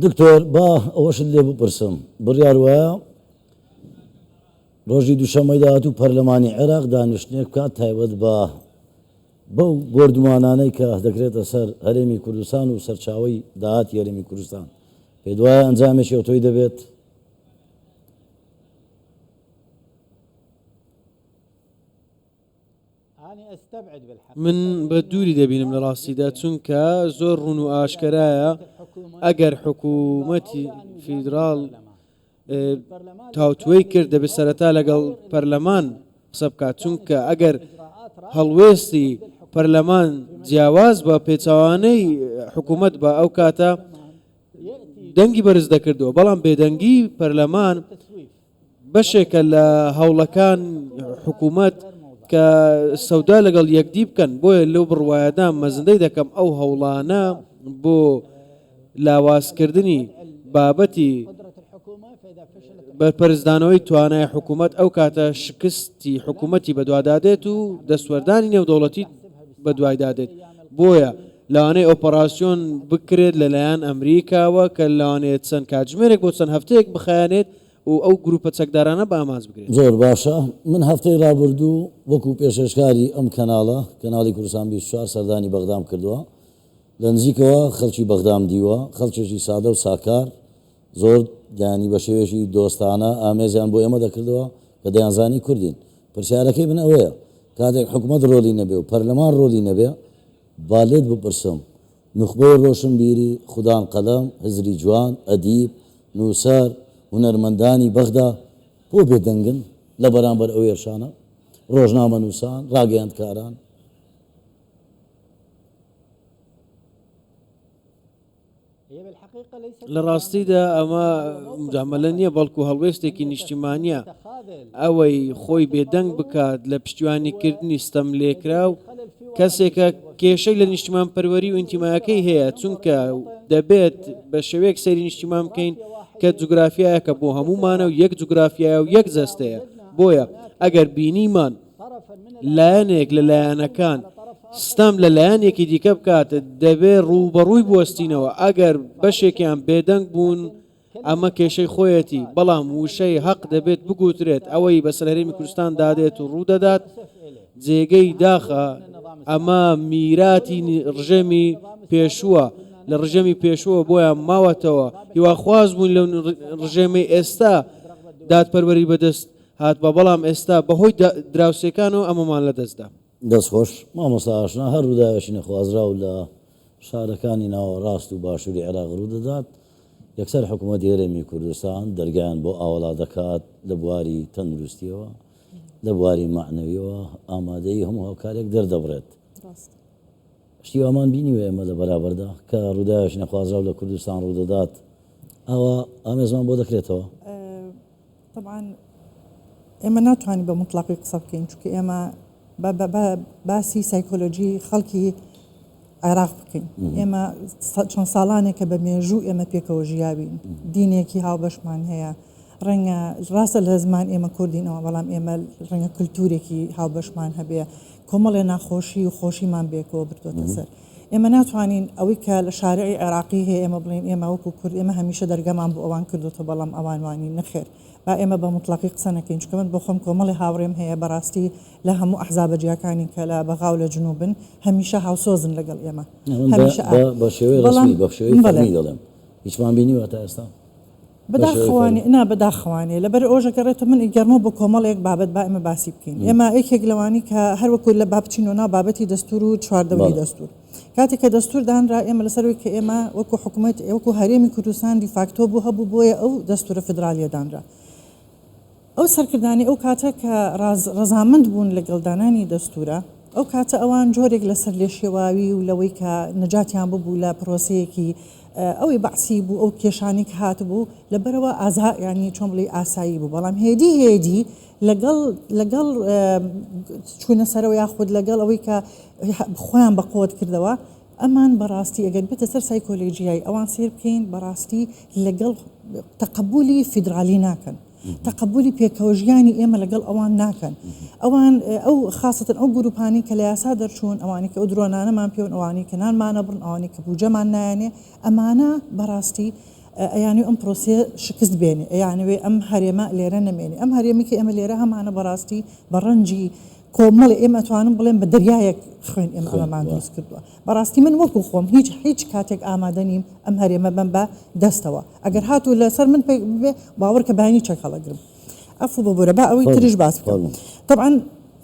دکتۆر با ئەوەشت لێ بپرسم بڕیار وایە ڕۆژی دووشەمەی داهاتوو پەرلەمانی عێراق دانیشتنێک بکات تایبەت بە بەو گۆردومانانەی کە دەکرێتە سەر هەرێمی کوردستان و سەرچاوی داهاتی هەرێمی کوردستان پێ دوایە ئەنجامێکی ئۆتۆی دەبێت من بە دووری دەبینم لە ڕاستیدا چونکە زۆر ڕوون و ئاشکرایە ئەگەر حکوومەتی فیدراڵ تاوتوێی کرد دەبێت سەرەتا لەگەڵ پەرلەمان قسە بکات چونکە ئەگەر هەڵوێستی پەرلەمان جیاواز بە پێچوانەی حکوومەت بە ئەو کاتە دەنگی بەرز دەکردەوە بەڵام بێدەنگی پەرلەمان بەشێکە لە هەوڵەکان حکوومەت کە سەودا لەگەڵ یەکدی بکەن بۆیە لەو بڕوایەدان مەزندەی دەکەم ئەو هەوڵانە بۆ لاوازکردنی بابەتی بەرپەرزدانەوەی توانای حکوومەت ئەو کاتە شکستی حکوومەتی بەدوادادێت و دەستوەردانی نێودەوڵەتی بەدوایدادێت بۆیە لەوانەیە ئۆپەراسیۆن بکرێت لەلایەن ئەمریکاوە کە لەوانەیە چەند کاتژمێرێک بۆ چەند هەفتەیەک بخایانێت و ئەو گروپە چەکدارانە بە ئاماز بگرێت. زۆر باشە من هەفتەی ڕابردوو وەکو پێشەشکاری ئەم کەناڵی کوردستان 24 سەردانی بەغدام کردووە لە نزیکەوە خەڵکی بەغدام دیوە خەڵکێکی سادە و ساکار زۆر یانی بە شێوێکی دۆستانە ئامێزیان بۆ ئێمە دەکردەوە کە دەیانزانی کوردین پرسیارەکەی من ئەوەیە کاتێک حکوومەت ڕۆلی نەبێ و پەرلەمان ڕۆلی نەبێ با لێت بپرسم نخبەی ڕۆشنبیری خودان قەلەم هزری جوان ئەدیب نووسەر هونەرمەندانی بەغدا بۆ بێدەنگن لە بەرامبەر ئەو ێرشانە ڕۆژنامە نووسان ڕاگەیاندکاران لە ڕاستیدا ئەمە مجاملە نییە بەڵکو هەڵوێستێکی نیشتیمانیە ئەوەی خۆی بێدەنگ بکات لە پشتیوانیکردنی ستەم لێکرا و کەسێکە کێشەی لە نیشتیمان پەروەری و ئینتیمایەکەی هەیە چونکە دەبێت بە شێوەیەک سەیری نیشتیمان بکەین کە جوگرافیایەکە بۆ هەمومانە و یەک جوگرافیایە و یەک جەستەیە بۆیە ئەگەر بینیمان لایەنێک لە لایەنەکان ستەم لە لایەنێکی دیکە بکاتە دەبێت ڕووبەڕووی بوەستینەوە ئەگەر بەشێکیان بێدەنگ بوون ئەمە کێشەی خۆیەتی بەڵام وشەی حەق دەبێت بگوترێت ئەوەی بەسەر هەرێمی کوردستان دادێت و ڕوودەدات جێگەی داخە ئەمە میراتی ڕژێمی پێشووە لە ڕژێمی پێشووە بۆیان ماوەتەوە هیواخواز بوون لە ڕژێمی ئێستا دادپەروەری بەدەست هات بە بەڵام ئێستا بەهۆی دراوسەکانەوە ئەمەمان لە دەستدا دەستخۆش مامۆستا ئاشنا هەر ڕووداوێکی نەخوازرا و لە شارەکانی ناوە ڕاست و باشووری عێراق ڕوو دەدات یەکسەر حکوومەتی هەرێمی کوردستان دەرگیان بۆ ئاوەڵا دەکات لە بواری تەندروستیەوە لە بواری معنەویەوە ئامادەی هەموو هاوکارێک دەردەبڕێت شتی ئەمان بینی و ئێمە لە بەرابەردا کە ڕووداوێکی نەخوازرا و لە کوردستان ڕوو دەدات ئەوە ئامێزمان بۆ دەکرێتەوە طبعا ئێمە ناتوانین بە مطلقی قسە بکەین چونکە ئێمە باسی سایکۆلۆژی خەڵکی عێراق بکەین ئێمە چەند ساڵانێکە بە مێژوو ئێمە پێکەوە ژیاوین دینێکی هاوبەشمان هەیە ڕەنگە ڕاستە لە زمان ئێمە کوردینەوە بەڵام ئێمە ڕەنگە کولتورێکی هاوبەشمان هەبێ کۆمەڵێ ناخۆشی و خۆشیمان بێکەوە بردوۆتە سەر ئێمە ناتوانین ئەوەی کە لە شارعی عێراقی هەیە ئێمە بڵێن ئێمە وەکو کورد ئێمە هەمیشە دەرگەمان بۆ ئەوان کردوتە بەڵام ئەوانوانی نەخێر با ئێمە بە مطلقی قسە نەکەین چونکە من بۆ خۆم کۆمەڵی هاوڕێم هەیە بەڕاستی لە هەموو ئەحزابە جیاکانی کە لە بەغاو لە جنوبن هەمیشە هاوسۆزن لەگەڵ ئێمە بە شێوەی ڕسمی بە شێوەی فەرمی دەڵێم هیچمان بینیوە تا ئێستا بەداخەوانێ لەبەر ئۆژەکەڕێتە من ئیگەرمەوە بۆ کۆمەڵێک بابەت با ئێمە باسی بکەین ئێمە یەکێک لەوانی کە هەروەکو لە بابچینۆنا بابەتی دەستور و چواردەوەی دەستور کاتێک کە دەستور دانرا ئێمە لەسەروی کە ئێمە وەکو حکوومەت وەکو هەرێمی کوردستان دیفاکتۆ بوو هەبوو بۆیە ئەو دەستورە فدرالیە دانرا ئەو سەرکردانی ئەو کاتە کە ڕەزامەند بوون لەگەڵدانانی دەستورە ئەو کاتە ئەوان جۆرێک لەسەر لێشێواوی و لەوەی کە نەجاتیان ببوو لە پرۆسەیەکی ئەوەی بەعسی بوو ئەو کێشانی کە هاتبوو لەبەرەوە ئازا ینی چۆن بڵێ ئاسایی بوو بەڵام هێدی لەگەڵ چوونە سەرەوە یاخود لەگەڵ ئەوەی کە خۆیان بە قوت کردەوە ئەمان بەڕاستی ئەگەر بێتە سەر سایکۆلۆژیای ئەوان سیر بکەین بەڕاستی لەگەڵ تەقبولی فیدرالی ناکەن تەقبولی پێکەوەژیانی ئێمە لەگەڵ ئەوان ناکەن ئەوان ئەو خاستن ئەو گروپانی کە لە یاسا دەرچوون ئەوانی کە ئەو درۆنانەمان پێون ئەوانی کە نانمانە بڕن ئەوانی کە بوجەمان نایانێ ئەمانە بەڕاستی ئەیانی ئەم پرۆسێ شکست بێنێ ئەیانوێ ئەم هەرێمە لێرە نەمێنێ ئەم هەرێمی کە ئێمە لێرە هەمانە بەڕاستی بە ڕەنجی کۆمەڵی ئێمە توانم بڵێن بە دەریایەک خوێن ئێمە ئەمەمان دروست کردووە بەڕاستی من وەکو خۆم هیچ کاتێک ئامادە نیم ئەم هەرێمە بم بە دەستەوە ئەگەر هاتوو لەسەر من بێ باوەڕ کە بەیانی چەک هەڵەگرم ئەفو ببوورە با ئەوەی تریش باس بکەم طبعا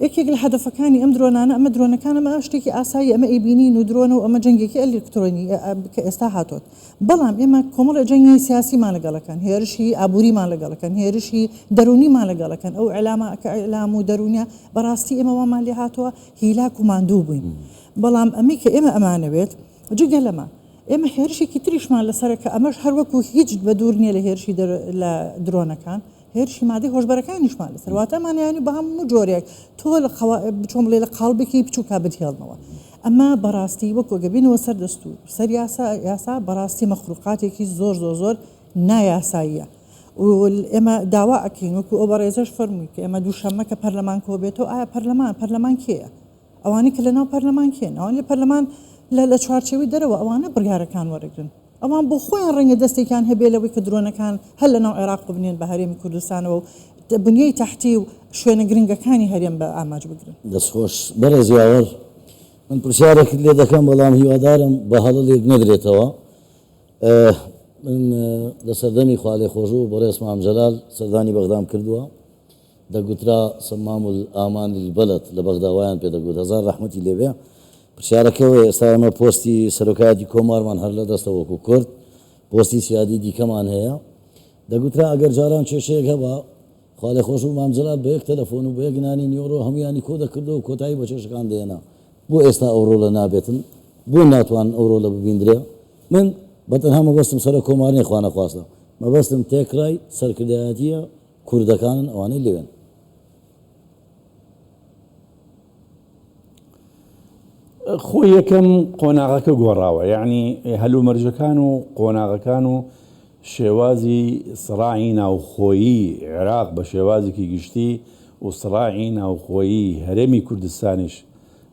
یەکێک لە هەدەفەکانی ئەم درۆنانە ئەمە درۆنەکان ئەمە شتێکی ئاسایی ئەمە ئیبینین و درۆنە و ئەمە جەنگێکی ئەلکترۆنی کە ئێستا هاتوت بەڵام ئێمە کۆمەڵە جەنگی سیاسیمان لەگەڵەکەن هێرشی ئابووریمان لەگەڵەکەن هێرشی دەرونیمان لەگەڵەکەن ئەو ئەلامە کە ئەلام و دەرونیا بەڕاستی ئێمە وامان لێ هاتووە هیلاک و ماندوو بووین بەڵام ئەمی کە ئێمە ئەمانەوێت جگە لەمە ئێمە هێرشێکی تریشمان لەسەرە کە ئەمەش هەروەکو هیچ بە دوور نییە لە هێرشی لە درۆنەکان هێرشی مادەی هۆشبەرەکانیشمان لەسەر واتەمانیانی بە هەموو جۆرێک تۆ لە بچۆم لێ لە قاڵبێکی بچووکا بتهێڵنەوە ئەمە بەڕاستی وەکو گەبینەوە سەر دەستور سەر یاسا بەڕاستی مەخلوقاتێکی زۆر نایاساییە و ئێمە داوا ئەکەین وەکو ئەو بەڕێزەش فەرمووی کە ئێمە دووشەممە کە پەرلەمان کۆبێتەوە ئایا پەرلەمان کێیە ئەوانی کە لەناو پەرلەمان کێن ئەوان لە پەرلەمان لە چوارچێوی دەرەوە ئەوانە بڕیارەکان وەرەگرن ئەوان بۆ خۆیان ڕەنگە دەستێکیان هەبێ لەوەی کە درۆنەکان هەر لەناو عێراق ببنێن بە هەرێمی کوردستانەوە و بنیەی تەحتی و شوێنە گرنگەکانی هەرێم بە ئاماج بگرن دەستخۆش بەڕێز یاوەر من پرسیارێکت لێ دەکەم بەڵام هیوادارم بە هەڵەیەک نەدرێتەوە من لە سەردەمی خوالێ خۆشوو بەڕێز مام جەلال سەردانی بەغدام کردووە دەگوترا سەمام ئامان البەلد لە بەغداوایان پێدەگوت هەزار ڕەحمەتی لێبێ پرسیارەکەەوە ئێستا ئەمە پۆستی سەرۆکایەتی کۆمارمان هەر لە دەستە وەکو کورد پۆستی سیادی دیکەمان هەیە دەگوترا ئەگەر جاران کێشەیەک هەبە خوالێ خۆش و مام جەلال بە یەک تەلەفۆن و بە یەک نانی نیۆڕۆ هەمویانی کۆ دەکردەوە و کۆتایی بە چێشەکان دێنا بۆ ئێستا ئەو ڕۆڵە نابێتن بۆ ناتوان ئەو ڕۆڵە ببیندرێ من بەتەنها مەبەستم سەرە کۆمارنی خوا نەخواستە مەبەستم تێکرای سەرکردایەتیە کوردەکانن ئەوانەی لەوێن خۆی یەکەم قۆناغەکە گۆڕاوە یعنی هەلومەرجەکان و قۆناغەکان و شێوازی سڕاعی ناوخۆیی عێراق بە شێوازێکی گشتی و سڕاعی ناوخۆیی هەرێمی کوردستانیش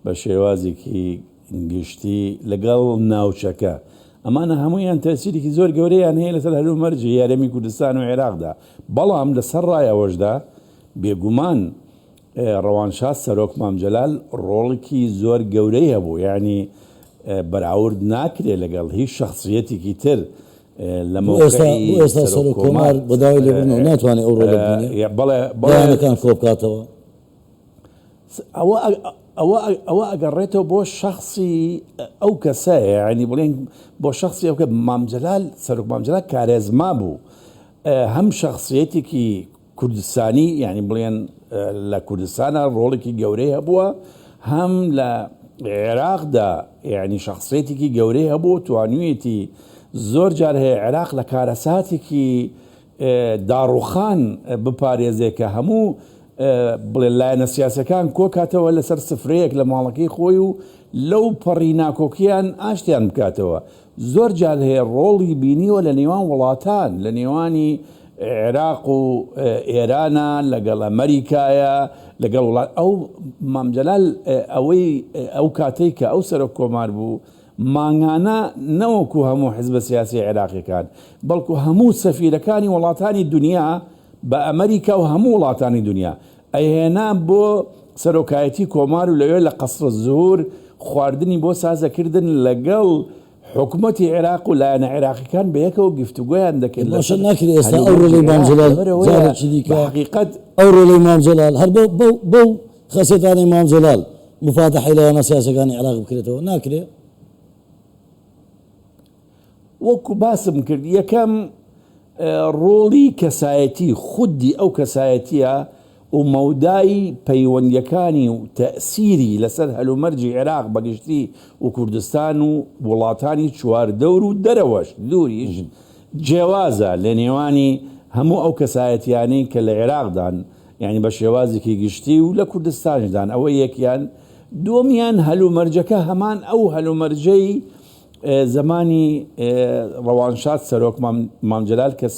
بە شێوازێکی گشتی لەگەڵ ناوچەکە ئەمانە هەمویان تەسیرێکی زۆر گەورەیان هەیە لەسەر هەلومەرجی یارەمی کوردستان و عێراقدا بەڵام لەسەر ڕایەوەشدا بێگومان ڕەوانشاد سەرۆک مام جەلال ڕۆڵێکی زۆر گەورەی هەبوو یعنی بەراورد ناکرێت لەگەڵ هیچ شخصیەتێکی تر لە ئێستا سەر و کۆمار بەداوای لێبوونەوە ناتوانێت ئەو ڕۆڵە بڵێنەکان کۆ بکاتەوە ئەوە ئەگەڕێتەوە بۆ شخصی ئەو کەسەیە ینی بڵێن بۆ شخصی ئەوکە مام جەلال سەرۆک مام جەلال کارێزما بوو هەم شخصیەتێکی کوردستانی یعنی بڵێن لە کوردستانە ڕۆڵێکی گەورەی هەبووە هەم لە عێراقدا یعنی شخصیەتێکی گەورەی هەبوو توانوویەتی زۆر جار هەیە عێراق لە کارەساتێکی داڕوخان بپارێزێ کە هەموو بڵێن لایەنە سیاسەکان کۆکاتەوە لەسەر سفرەیەک لە ماڵەکەی خۆی و لەو پەڕی ناکۆکیان ئاشتیان بکاتەوە زۆر جار هەیە ڕۆڵی بینیوە لە نێوان وڵاتان لە نێوانی عێراق و ئێرانە لەگەڵ ئەمریکایە لەگەڵ وڵات ئەو مام جەلال ئەوەی ئەو کاتەی کە ئەو سەرۆک کۆمار بوو مانگانە نەوەکو هەموو حیزبە سیاسی عێراقیەکان بەڵکو هەموو سەفیرەکانی وڵاتانی دنیا بە ئەمریکا و هەموو وڵاتانی دنیا ئەهێنا بۆ سەرۆکایەتی کۆمار و لەوێ لە قەسر زۆر خواردنی بۆ سازەکردن لەگەڵ حکوومەتی عێراق و لایەنە عێراقیەکان بە یەکەوە گفتوگۆیان دەکرد باشە ناکرێت ئێستا ئەو ڕۆڵەی مام جەلال جارێکی دیکە حقیقەت ئەو ڕۆڵەی مام جەلال هەر بەو خەسێتانی مام جەلال مفاتەحی لایەنە سیاسەکانی عێراق بکرێتەوە ناکرێت وەکو باسم کرد یەکەم ڕۆڵی کەسایەتی خودی ئەو کەسایەتیە و مەودای پەیوەندیەکانی و تەئسیری لەسەر هەلومەرجی عێراق بەگشتی و کوردستان و وڵاتانی چواردەور و دەرەوەش دووریش جیاوازە لە نێوانی هەموو ئەو کەسایەتیانەی کە لە عێراقدان یعنی بە شێوازێکی گشتی و لە کوردستانیدان ئەوە یەکیان دووەمیان هەلومەرجەکە هەمان ئەو هەلومەرجەی زمانی ڕەوانشاد سەرۆک مام جەلال کە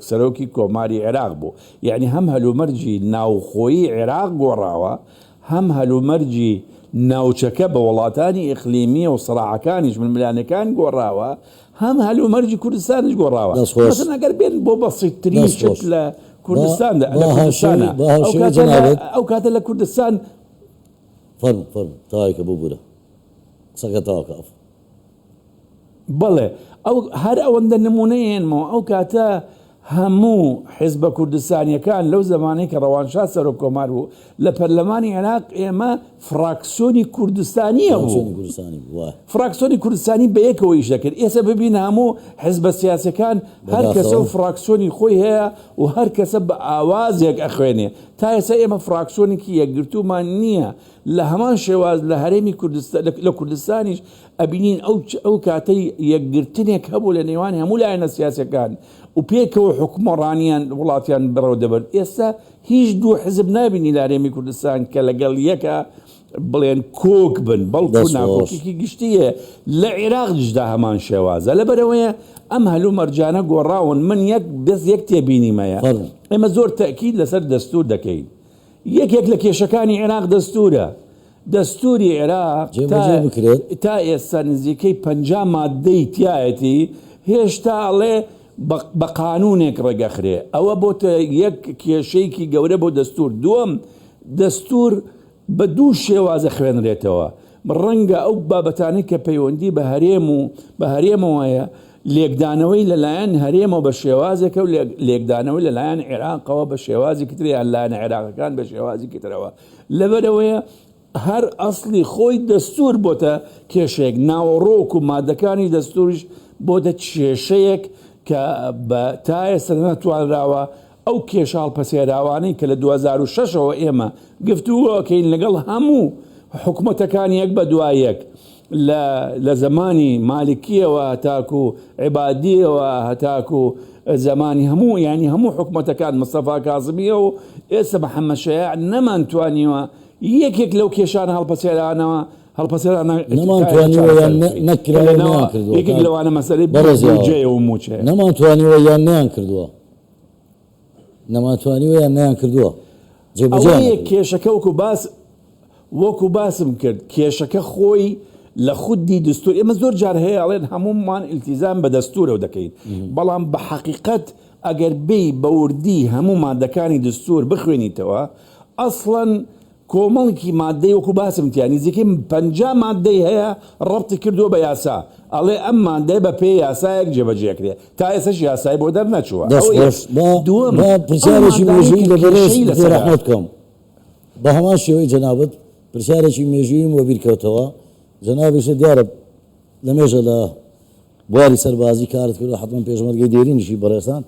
سەرۆکی کۆماری عێراق بوو یعنی هەم هەلومەرجی ناوخۆیی عێراق گۆڕاوە هەم هەلومەرجی ناوچەکە بە وڵاتانی ئیقلیمیە و سەراعەکانیش ململانەکان گۆڕاوە هەم هەلومەرجی کوردستانیش گۆڕاوە ئەگەر بێن بۆ بەسیطترین شت لە کوردستاندا ئەو کاتە لە کوردستان فەرمو تاوایکە بوو بوورە قسەکە تاواکە بەڵێ ئەو هەر ئەوەندە نمونەیەنمەوە ئەو کاتە هەموو حیزبە کوردستانیەکان لەو زمانەی کە ڕەوانشاد سەرۆک کۆمار بوو لە پەرلەمانی عێراق ئێمە فراکسیۆنی کوردستانیە بوو فراکسیۆنی کوردستانی بە یەکەوە ئیش دەکرد ئێستا ببین هەموو حیزبە سیاسەکان هەر کەسە و فراکسیۆنی خۆی هەیە و هەر کەسە بە ئاوازێک ئەخوێنێ تا ئێستا ئێمە فراکسیۆنێکی یەکگرتومان نییە لە هەمان شێواز لە هەرێمی لە کوردستانیش ئەبینین ئەو کاتەی یەکگرتنێک هەبوو لە نێوان هەموو لایەنە سیاسەکان و پێکەوە حکومەڕانیان وڵاتیان بەڕەو دەبن ئێستا هیچ دوو حزب نابینی لە هەرێمی کوردستان کە لەگەڵ یەکە بڵێن کۆک بن بەڵکو ناکۆکێکی گشتیە لە عێراقیشدا هەمان شێوازە لەبەرەوەیە ئەم هەلوو مەرجانە گۆڕاون من بەس یەک تێبینیمەیە ئێمە زۆر تەکید لەسەر دەستور دەکەین یەکێک لە کێشەکانی عێراق دەستورە دەستوری عێراق تا ئێستا نزیکەی 50 مادەی تایەتی هێشتا ئەڵێ بە قانونێک ڕێگەخرێ ئەوە بۆتە یەک کێشەیەکی گەورە بۆ دەستور دووەم دەستور بە دوو شێوازە خوێنرێتەوە ڕەنگە ئەو بابەتانەی کە پەیوەندی بە هەرێمەوەیە لێکدانەوەی لەلایەن هەرێمەوە بە شێوازێکە و لێکدانەوەی لەلایەن عێراقەوە بە شێوازی کتریان لایەنە عێراقەکان بە شێوازی کترەوە لەبەرەوەیە هەر ئەسڵی خۆی دەستور بۆتە کێشەیەک ناوەڕۆک و مادەکانی دەستوریش بۆتە کێشەیەک کە تا ئێستا نەتوانراوە ئەو کێشاڵ پەسێراوانەی کە لە 2006ەوە ئێمە گفتووەکەین لەگەڵ هەموو حکوومەتەکانی یەک بە دوایەک لە زمانی مالکیەوە هەتاکو و عیبادیەوە هەتاکو و زمانی هەموو ینی هەموو حکوومەتەکان مستەفا کاظمیە و ئێستا محەممەد شەیاع نەمانتوانیوە یەکێک لەو کێشانە هەڵپەسێرانەوە یەکێک لەوانە مەسەلەی بەڕێزیجێ و موچێ نەمانتوانیوە یان نیان کردووە نەمانتوانیوە یان نیان کردووە کێشەکە وەکو باسم کرد کێشەکە خۆی لە خودی دستور ئێمە زۆر جار هەیە ئەڵێن هەمومان ئیلتیزام بە دەستورەوە دەکەین بەڵام بە حەقیقەت ئەگەر بێی بە وردی هەموو مادەکانی دستور بخوێنیتەوە ئەسڵەن کۆمەڵکی مادەی وەکو باسم تیانی نزیکەی 50 مادەی هەیە ڕەبتی کردووە بە یاسا ئەڵێ ئەم مادەی بە پێی یاسایەک جێبەجێکرێ تا ئێستاش یاسای بۆ دەرنەچووە پرسیارێکی مێژووی لەبەرێز ڕەحمەت بکەم بە هەمان شێوەی جەنابەت پرسیارێکی مێژوویم وە بیرکەوتەوە جەنابیشە دیارە لەمێژە لە بواری سەربازی کارت کردو حتمما پێشمەرگەی دێرینیشی بەڕێستان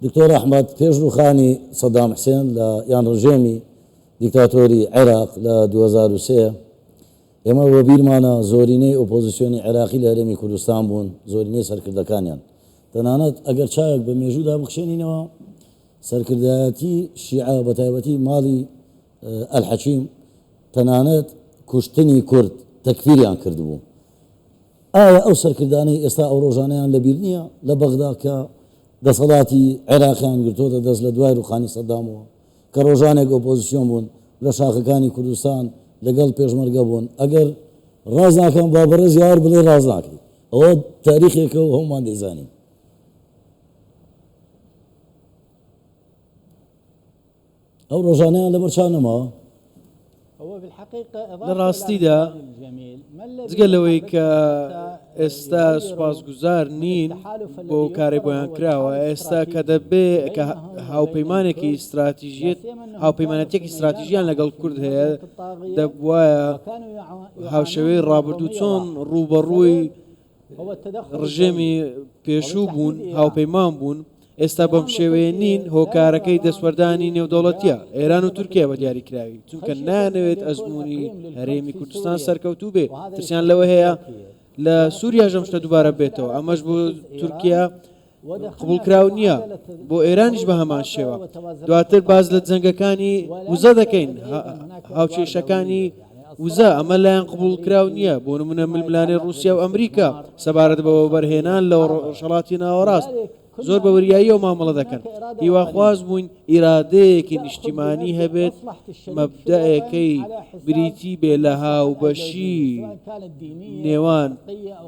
دکتۆر ئەحمەد پێشروخانی سەدام حوسێن لە یان ڕژێمی دیکتاتۆری عێراق لە 2003 ئێمە وە بیرمانە زۆرینەی ئۆپۆزیسیۆنی عێراقی لە هەرێمی کوردستان بوون زۆرینەی سەرکردەکانیان تەنانەت ئەگەر چاوێک بە مێژوودا بخشێنینەوە سەرکردایەتی شیعە بە تایبەتی ماڵی ئەلحەکیم تەنانەت کوشتنی کورد تەکفیریان کردبوو ئایا ئەو سەرکردانەی ئێستا ئەو ڕۆژانەیان لەبیر نییە لە بەغدا کە دەسەڵاتی عێراقیان گرتۆتە دەست لە دوای ڕوخانی سەدامەوە کە ڕۆژانێک ئۆپۆزیسیۆن بوون لە شاخەکانی کوردستان لەگەڵ پێشمەرگە بوون ئەگەر ڕاز ناکەم با بەڕێز یار بڵێ ڕاز ناکەی ئەوە تاریخێکە و هەمومان دەیزانین ئەو ڕۆژانەیان لەبەر چا نەماوە لە ڕاستیدا جگەلەوەی کە ئێستا سوپاسگوزار نین بۆ کارێ بۆیان کراوە ئێستا کە دەبێ کە هاوپەیمانێکی استراتیژیت هاوپەیمانەتێکی استراتیژیان لەگەڵ کورد هەیە دەبواە هاوشەوەی ڕابردوو چۆن ڕوبەڕووی ڕژێمی پێشوو بوون هاوپەیمان بوون ئێستا بەم شێوەیە نین هۆکارەکەی دەسوەردانی نێودەوڵەتیە ئێران و تورکیا بە دیاریکراوی چونکە نانەوێت ئەزمموی هەرێمی کوردستان سەرکەوتوو بێ ترسیان لەوە هەیە لە سووریا ژەم شتە دووبارە بێتەوە ئەمەش بۆ تورکیا قبولکراو نییە بۆ ئێرانیش بە هەمان شێوە دواتر باز لە جەنگەکانی وزە دەکەین هاوچێشەکانی وزە ئەمە لایەن قبولکراو نییە بۆ نمونە ململانەی رووسیا و ئەمریکا سەبارەت بەوە بەرهێنان لە ڕۆژهەڵاتی ناوەڕاست زۆر بە وریاییەوە مامەڵە دەکەن هیواخواز بووین ئیرادەیەکی نیشتیمانی هەبێت مەبدەیەکەی بریتی بێ لە هاوبەشی نێوان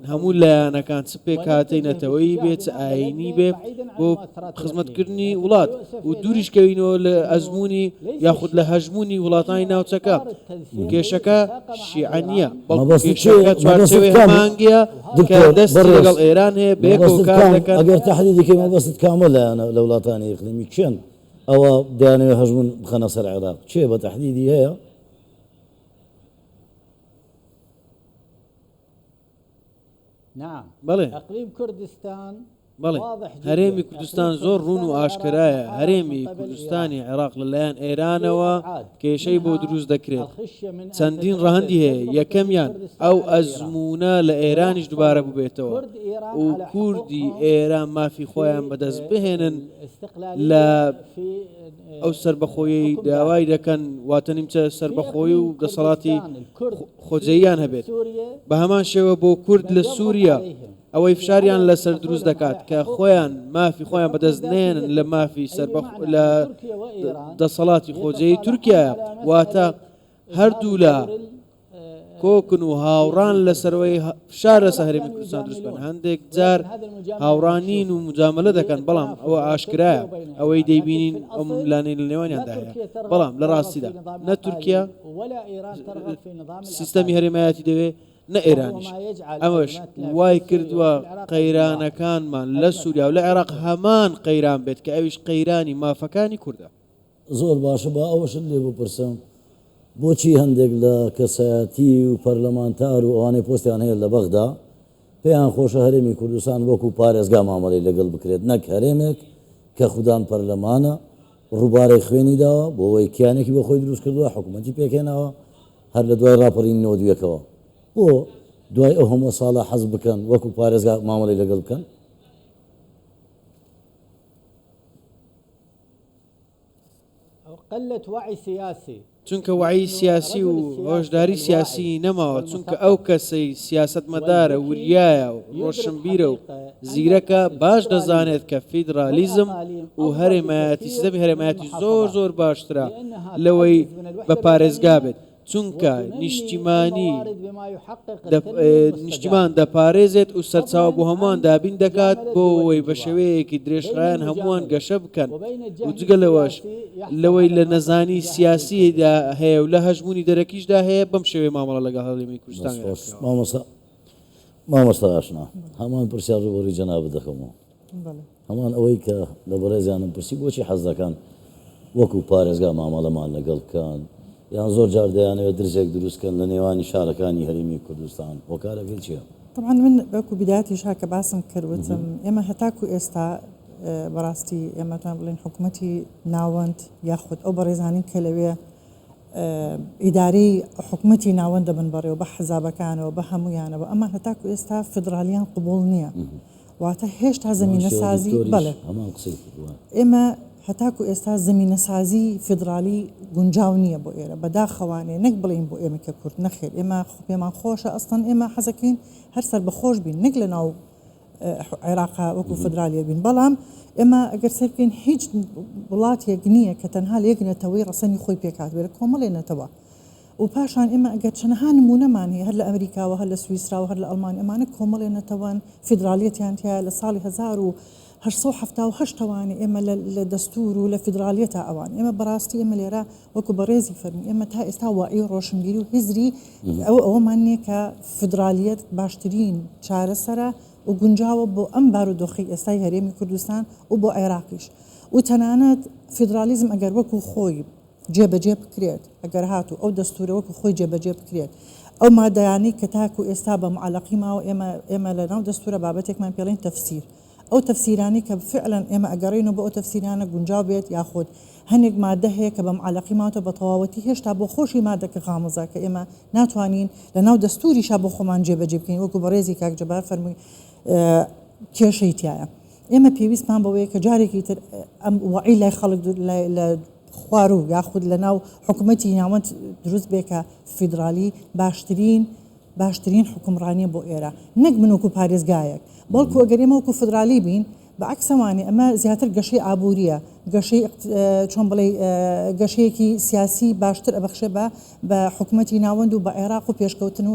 هەموو لایەنەکان چ پێک هاتەینەتەوەی بێت ئاینی بێ بۆ خزمەتکردنی وڵات و دووریشکەوینەوە لە ئەزمموی یاخود لە هەژمونی وڵاتانی ناوچەکە کێشەکە شیعانیە بەڵکێشەکە چوارچێوەی هەمانگیە کە دەستی لەگەڵ ئێران هەیە بێکەوە کار دەکەن ئەگەر تحلیدێکی مەبەست کامل لە وڵاتانی ئیقلیمی چێن ئەوە دەیانەوێت هەژمون بخەنە سەر عێراق چێ بە تحلیدی هەیە؟ نعم بەڵێ اقليم كردستان بەڵێ هەرێمی کوردستان زۆر ڕوون و ئاشکرایە هەرێمی کوردستانی عێراق لەلایەن ئێرانەوە کێشەی بۆ دروست دەکرێت چەندین ڕەهەندی هەیە یەکەمیان ئەو ئەزمونە لە ئێرانیش دووبارە ببێتەوە و کوردی ئێران مافی خۆیان بەدەست بهێنن لە ئەو سربەخۆیی داوای دەکەن واتە نیمچە سربەخۆی و دەسەڵاتی خۆجەییان هەبێت بە هەمان شێوە بۆ کورد لە سووریا ئەوەی فشاریان لەسەر دروست دەکات کە خۆیان مافی خۆیان بەدەست نێنن لە مافی لە دەسەڵاتی خۆجەیی تورکیا واتە هەردوو لە کۆکن و هاوڕان لەسەرەوەی فشار لەسەر هەرێمی کوردستان دروست بن هەندێک جار هاوڕانین و مجاملە دەکەن بەڵام ئەوە ئاشکرایە ئەوەی دەیبینین ئەم لانەی لە نێوانیاندا هەیە بەڵام لە ڕاستیدا نە تورکیا سیستەمی هەرێمایەتی دەوێت نە ئێرانیش ئەمەش وای کردووە قەیرانەکانمان لە سووریا و لە عێراق هەمان قەیران بێت کە ئەویش قەیرانی مافەکانی کووردە زۆر باشە بە ئەوەشت لێ بپرسم بۆچی هەندێک لە کەسایەتی و پەرلەمانتار و ئەوانەی پۆستیان هەیە لە بەغدا پێیان خۆشە هەرێمی کوردستان وەکو پارێزگا مامەڵەی لەگەڵ بکرێت نەک هەرێمێک کە خوددان پەرلەمانە ڕووبارەی خوێنی داوە بۆ ئەوەی کیانێکی بە خۆی دروست کردووە حکوومەتی پێکێناوە هەر لە دوای ڕاپەڕینەوە دویەکەوە بۆ دوای ئەو هەموو ساڵە حەز بکەن وەکو پارێزگا مامەڵەی لەگەڵ بکەن قلة وعي سياسي چونکە وعی سیاسی و هۆشداری سیاسی نەماوە چونکە ئەو کەسەی سیاست مەدارە وریایە و ڕۆشنبیرە و زیرەکە باش دەزانێت کە فیدرالیزم و هەرێمایەتی سیستەمی هەرێمایەتی زۆر زۆر باشترە لەوەی بە پارێزگا بێت چونکە نیشتیمان دەپارێزێت و سەرچاوە بۆ هەمووان دابین دەکات بۆ ئەوەی بە شێوەیەکی درێژخایەن هەمووان گەشە بکەن و جگەلەوەش لەوەی لە نەزانی سیاسیدا هەیە و لە هەژمونی دەرەکیشدا هەیە بەم شێوەیە مامەڵە لەگەڵ هەرێمی کوردستان مامۆستا ئاشنا هەمان پرسیار ڕوبەڕووی جەنابەت دەکەمەوە هەمان ئەوەی کە لە بەڕێزیانم پرسی بۆچی حەز دەکەن وەکو پارێزگا مامەڵەمان لەگەڵ بکەن یان زۆر جار دەیانەوێت درزێک دروستکەن لە نێوانی شارەکانی هەرێمی کوردستان هۆکارەکەی چییە؟ طبعا من وەکو بدایەتیش کە باسم کردوتم ئێمە هەتاکو ئێستا بەڕاستی ئێمەتان بڵێن حکوومەتی ناوەند یاخود ئەو بەڕێزانین کە لەوێ ئیدارەی حکوومەتی ناوەند دەبن بەڕێوە بە حزابەکانەوە بە هەمویانەوە ئەمە هەتاکو ئێستا فدرالیان قبول نییە واتە هێشتا زمینە سازی بڵێ ئێمە هەتاکو ئێستا زمینە سازی فدرالی گونجاو نییە بۆ ئێرە بەداخەوانێ نەک بڵین بۆ ئێمە کە کورد نەخێت ئێمە پێمان خۆشە ئەستن ئێمە حەزەکەین هەر سەر بەخۆش بین نەک لە ناو عێراقا وەکو فدرالیە بین بەڵام ئێمە ئەگەر سەرکەین هیچ وڵاتێک نییە کە تەنها لێکنێتەوەی ڕەسەنی خۆی پێکات بێت کۆمەڵێنێتەوە و پاشان ئێمە ئەگەر چەنەها نمونەمان هەیە هەر لە ئەمریکاوە هەر لە سویسرا و هەر لە ئەڵمان ئەمانە کۆمەڵێنێتەوەن فدرالیەتیان تیا لە ساڵی 1970 ئێمە لە دەستور و لە فدرالیەتە ئەوان ئێمە بەڕاستی ئێمە لێرە وەکو بەڕێزی فەرمی ئێمە تا ئێستا واعی ڕۆشنبیری و هزری ئەوەمان نییە کە فدرالیەت باشترین چارەسەرە و گونجاوە بۆ ئەم بارودۆخی ئێستای هەرێمی کوردستان و بۆ عێراقیش و تەنانەت فدرالیزم ئەگەر وەکو خۆی جێبەجێ بکرێت ئەگەر هاتو ئەو دەستورە وەکو خۆی جێبەجێ بکرێت ئەو مادەیانی کە تاکو ئێستا بە معلقی ماوە ئێمە لە ناو دەستورە بابەتێکمان پێڵین تەفسیر ئەو تەفسیرانی کە فعلا ئێمە ئەگەڕێنەوە بۆ ئەو تەفسیرانە گونجاو بێت یاخود هەنێک مادە هەیە کە بە معلقی ماوەتە بە تەواوەتی هێشتا بۆ خۆشی مادەکە غامزە کە ئێمە ناتوانین لە ناو دەستوریشا بۆ خۆمان جێبەجێ بکەین وەکو بەڕێزی کاک جەبار فەرمووی کێشەی تایە ئێمە پێویستمان بەوەیە کە جارێکی تر ئەم وعی لای خەڵک لە خوار و یاخود لە ناو حکوومەتی ناوەند دروست بێکە فیدرالی باشترین حکومڕانیە بۆ ئێرە نەک من وەکو پارێزگایەک بەڵکو ئەگەر ئێمە وەکو فدرالی بین بەعکسەوانی ئەمە زیاتر گەشەی ئابوووریە گەشەی چۆن بڵێ گەشەیەکی سیاسی باشتر ئەبەخشێ بە حکوومەتی ناوەند و بە عێراق و پێشکەوتن و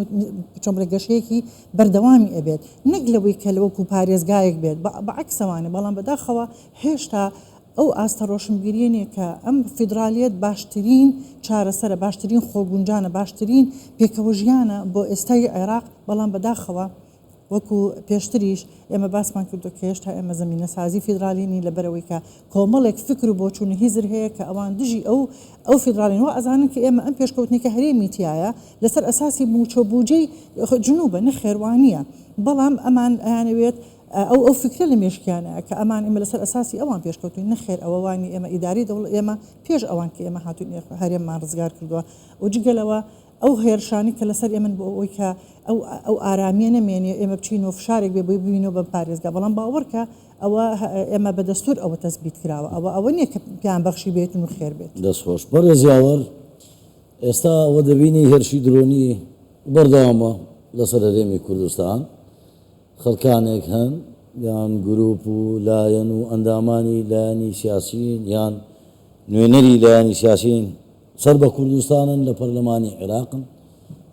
چۆن بڵێ گەشەیەکی بەردەوامی ئەبێت نەک لەوەی کە لەوەکو پارێزگایەک بێت بەعکسەوانی بەڵام بەداخەوە هێشتا ئەو ئاستە ڕۆشنبیریەنێ کە ئەم فیدرالیەت باشترین چارەسەرە باشترین خۆگونجانە باشترین پێکەوە ژیانە بۆ ئێستای عێراق بەڵام بەداخەوە وەکو پێشتریش ئێمە باسمان کردو کە هێشتا ئێمە زمینە سازی فیدرالینی لەبەرەوەی کە کۆمەڵێک فکر و بۆچوونی هیزر هەیە کە ئەوان دژی ئەو فیدرالین و ئەزانن کە ئێمە ئەم پێشکەوتنی کە هەرێمی تایە لەسەر ئەساسی بووچۆ بوجەی جنوبە نەخێوانیە بەڵام ئەمان ئەیانەوێت ئەو فکرە لە مێشکیانە کە ئەمان ئێمە لەسەر ئەساسی ئەوان پێشکەوتوین نەخێر ئەوەوانی ئێمە ئیداری دەوڵەت ئێمە پێش ئەوان کە ئێمە هاتوین هەرێممان ڕزگار کردووە و جگەلەوە ئەو هێرشانی کە لەسەر ئێمە بۆ ئەوەی کە ئەو ئارامیە نەمێنێ ئێمە بچینەوە فشارێک بێ بۆی ببینەوە بە پارێزگا بەڵام باوەڕکە ئەوە ئێمە بەدەستور ئەوە تەسبیت کراوە ئەوە نییە کە پیان بەخشی بێتون و خێر بێت دەستخۆش بەڕێزیاوەر ئێستا ئەوە دەبینی هێرشی درۆنی بەردەوامە لەسەر هەرێمی کوردستان خەڵکانێک هەن یان گروپ و لایەن و ئەندامانی لایەنی سیاسین یان نوێنەری لایەنی سیاسین سەر بە کوردستانن لە پەرلەمانی عێراقن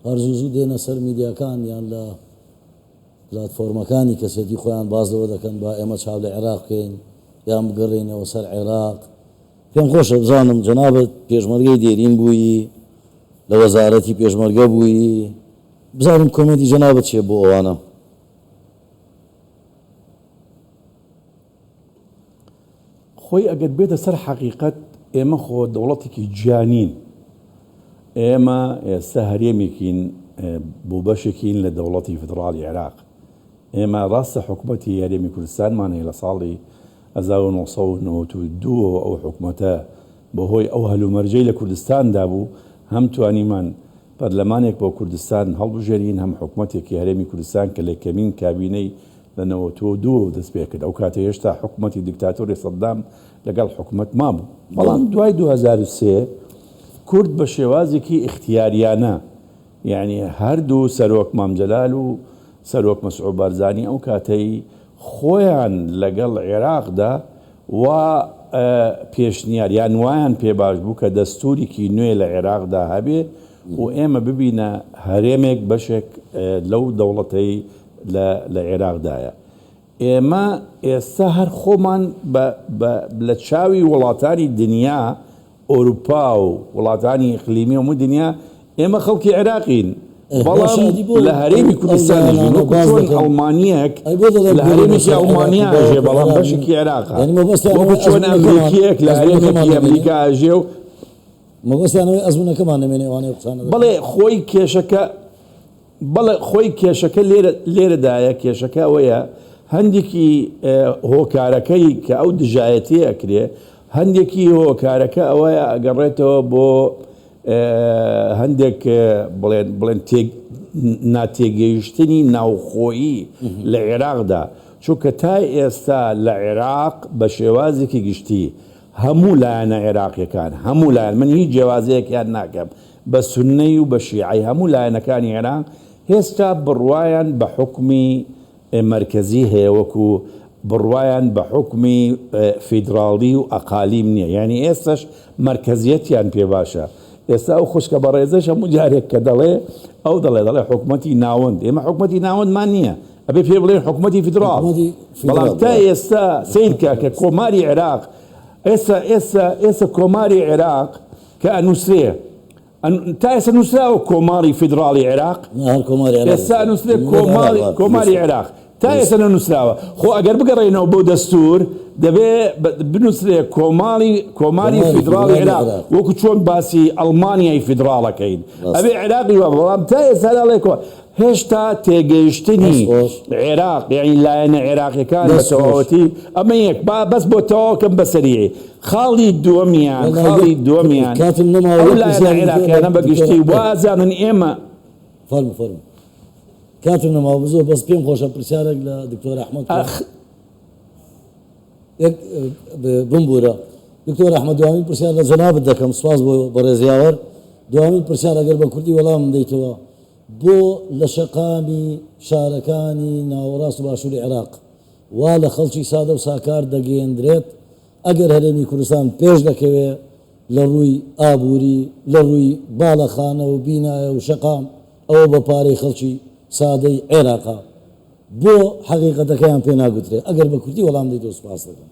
هەرزوو دێنە سەر میدیاکان یان لە پلاتفۆرمەکانی کەسێتی خۆیان بازەوە دەکەن با ئێمە چاو لە عێراق بکەین یان بگەڕێنەوە سەر عێراق پێم خۆشە بزانم جەنابەت پێشمەرگەی دێرین بووی لە وەزارەتی پێشمەرگە بووی بزانم کۆمەنتی جەنابەت چێ بۆ ئەوانە خۆی ئەگەر بێتە سەر حەقیقەت ئێمە خۆ دەوڵەتێکی جیانین ئێمە ئێستا هەرێمێکین بۆ بەشێکین لە دەوڵەتی فدرالی عێراق ئێمە ڕاستە حکوومەتی هەرێمی کوردستانمانەیە لە ساڵی 1992 ئەو حکوومەتە بەهۆی ئەو هەلومەرجەی لە کوردستاندا بوو هەم توانیمان پەرلەمانێک بۆ کوردستان هەڵبژێرین هەم حکوومەتێکی هەرێمی کوردستان کە لە کەمین کابینەی لە 92 دەست پێ کرد ئەو کاتە هێشتا حکوومەتی دیکتاتۆری سەدام لەگەڵ حکوومەت مابوو بەڵام دوای 2003 کورد بە شێوازێکی اختیاریانە یعنی هەردوو سەرۆک مامجەلال و سەرۆک مەسعود بارزانی ئەو کاتەی خۆیان لەگەڵ عێراقدا و پێشنیار یان وایان پێ باش بوو کە دەستوریکی نوێ لە عێراقدا هەبێ و ئێمە ببینە هەرێمێک بەشێک لەو دەوڵەتەی لە عێراقدایە ئێمە ئێستا هەر خۆمان لە چاوی وڵاتانی دنیا ئەوروپا و وڵاتانی ئیقلیمی هەموو دنیا ئێمە خەڵکی عێراقین بەڵام لە هەرێمی کوردستان چۆن ئەڵمانیەک لە هەرێمێکی ئەڵمانیا ئەژێ بەڵام بەشێکی عێراقە وەکو چۆن ئەمریکیەک لە هەرێمێکی ئەمریکا ئەژێ و مەبەستیانەوەی ئەزمونەکەمان نامێنێ ئەوانەی قسانە بەڵێ خۆی کێشەکە لێرەدایە کێشەکە ئەوەیە هەندێکی هۆکارەکەی کە ئەو دژایەتی ئەکرێ هەندێکی هۆکارەکە ئەوەیە ئەگەڕێتەوە بۆ هەندێک بڵێن ناتێگەیشتنی ناوخۆیی لە عێراقدا چونکە تا ئێستا لە عێراق بە شێوازێکی گشتی هەموو لایەنە عێراقیەکان هەموو لایەن من هیچ جیاوازەیەکیان ناکەم بە سوننەی و بە شیعی هەموو لایەنەکانی عێراق هێستا بڕوایان بە حکمی مرکزی هەیە وەکو بڕوایان بە حکمی فیدراڵی و ئەقالیم نییە یعنی ئێستش مرکزیەتیان پێ باشە ئێستا ئەو خوشکە بە ڕێزەش هەموو جارێک کە دەڵێ ئەو دەڵێ حکومەتی ناوەند ئێمە حکومەتی ناوەندمان نییە ئەبێ پێ بڵێن حکومەتی فیدراڵ بەڵام تا ئێستا سیرکە کە کۆماری عێراق ئێستا کۆماری عێراق کە ئەنووسێ تا ئێستا نووسراوە کۆماری فیدراڵی عێراق ئێستا نووسێ کۆماری عێراق تا ئێستا نەنووسراوە خۆ ئەگەر بگەڕێنەوە بۆ دەستور دەبێ بنووسێ کۆماری فیدراڵی عێراق وەکو چۆن باسی ئەڵمانیای فیدراڵەکەین ئەبێ عێراقی وە بەڵام تا ئێستا دەڵێکەوە هێشتا تێگەیشتنی عێراق یعنی لایەنە عێراقیەکان بە تەواوەتی ئەمە یەک بەس بۆ تەواوکەم بەسەریە خاڵی دووەمیان ئەو لایەنە عێراقیانە بەگشتی وازانن ئێمە فەرمو کاتم نەماوە بزۆر بەس پێم خۆشە پرسیارێک لە دکتۆر ئەحمەد بمبورە دکتۆر ئەحمەد دوامین پرسیار لە جەنابەت دەکەم سواز بۆ بەڕێزیاوەر دوامین پرسیار ئەگەر بە کوردی وەڵامم دەیتەوە بۆ لە شەقامی شارەکانی ناوەڕاست و باشووری عێراق وا لە خەڵکی سادە و ساکار دەگەیەندرێت ئەگەر هەرێمی کوردستان پێش دەکەوێت لە ڕووی ئابووری لە ڕووی باڵەخانە و بینایە و شەقام ئەوە بە پارەی خەڵکی سادەی عێراقا بۆ حەقیقەتەکەیان پێ ناگوترێت ئەگەر بە کوردی وەڵام دەیت و سوپاس دەکەم.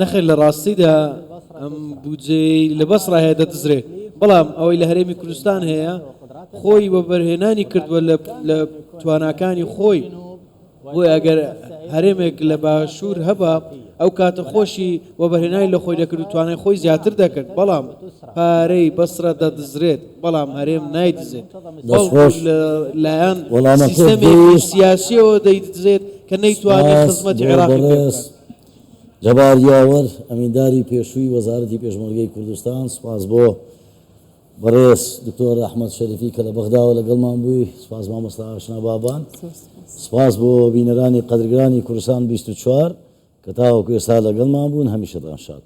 نەخێر لە ڕاستیدا ئەم بودجەی لە بەسڕا هەیە دەدزرێ بەڵام ئەوەی لە هەرێمی کوردستان هەیە خۆی بە بەرهێنانی کردووە لە تواناکانی خۆی بۆی ئەگەر هەرێمێک لە باشوور هەبە ئەو کاتە خۆشی وە بەرهێنانی لە خۆی دەکرد و توانای خۆی زیاتر دەکرد بەڵام پارەی بەسرە دەدزرێت بەڵام هەرێم نایدزێت لایەن سیستەمێکی سیاسیەوە دەیدزێت کە نەیتوانێت خزمەتی عێراقی پێ بکات. جەبار یاوەر ئەمینداری پێشووی وەزارەتی پێشمەرگەی کوردستان سپاس بۆ بەڕێز دکتۆر ئەحمەد شەریفی کە لە بەغداوە لەگەڵمان بووی سپاس مامۆستا ئاشنا بابان سپاس بۆ بینەرانی قەدرگرانی کوردستان 24 کە تاوەکو ئێستا لەگەڵمان بوون هەمیشەتان شاد.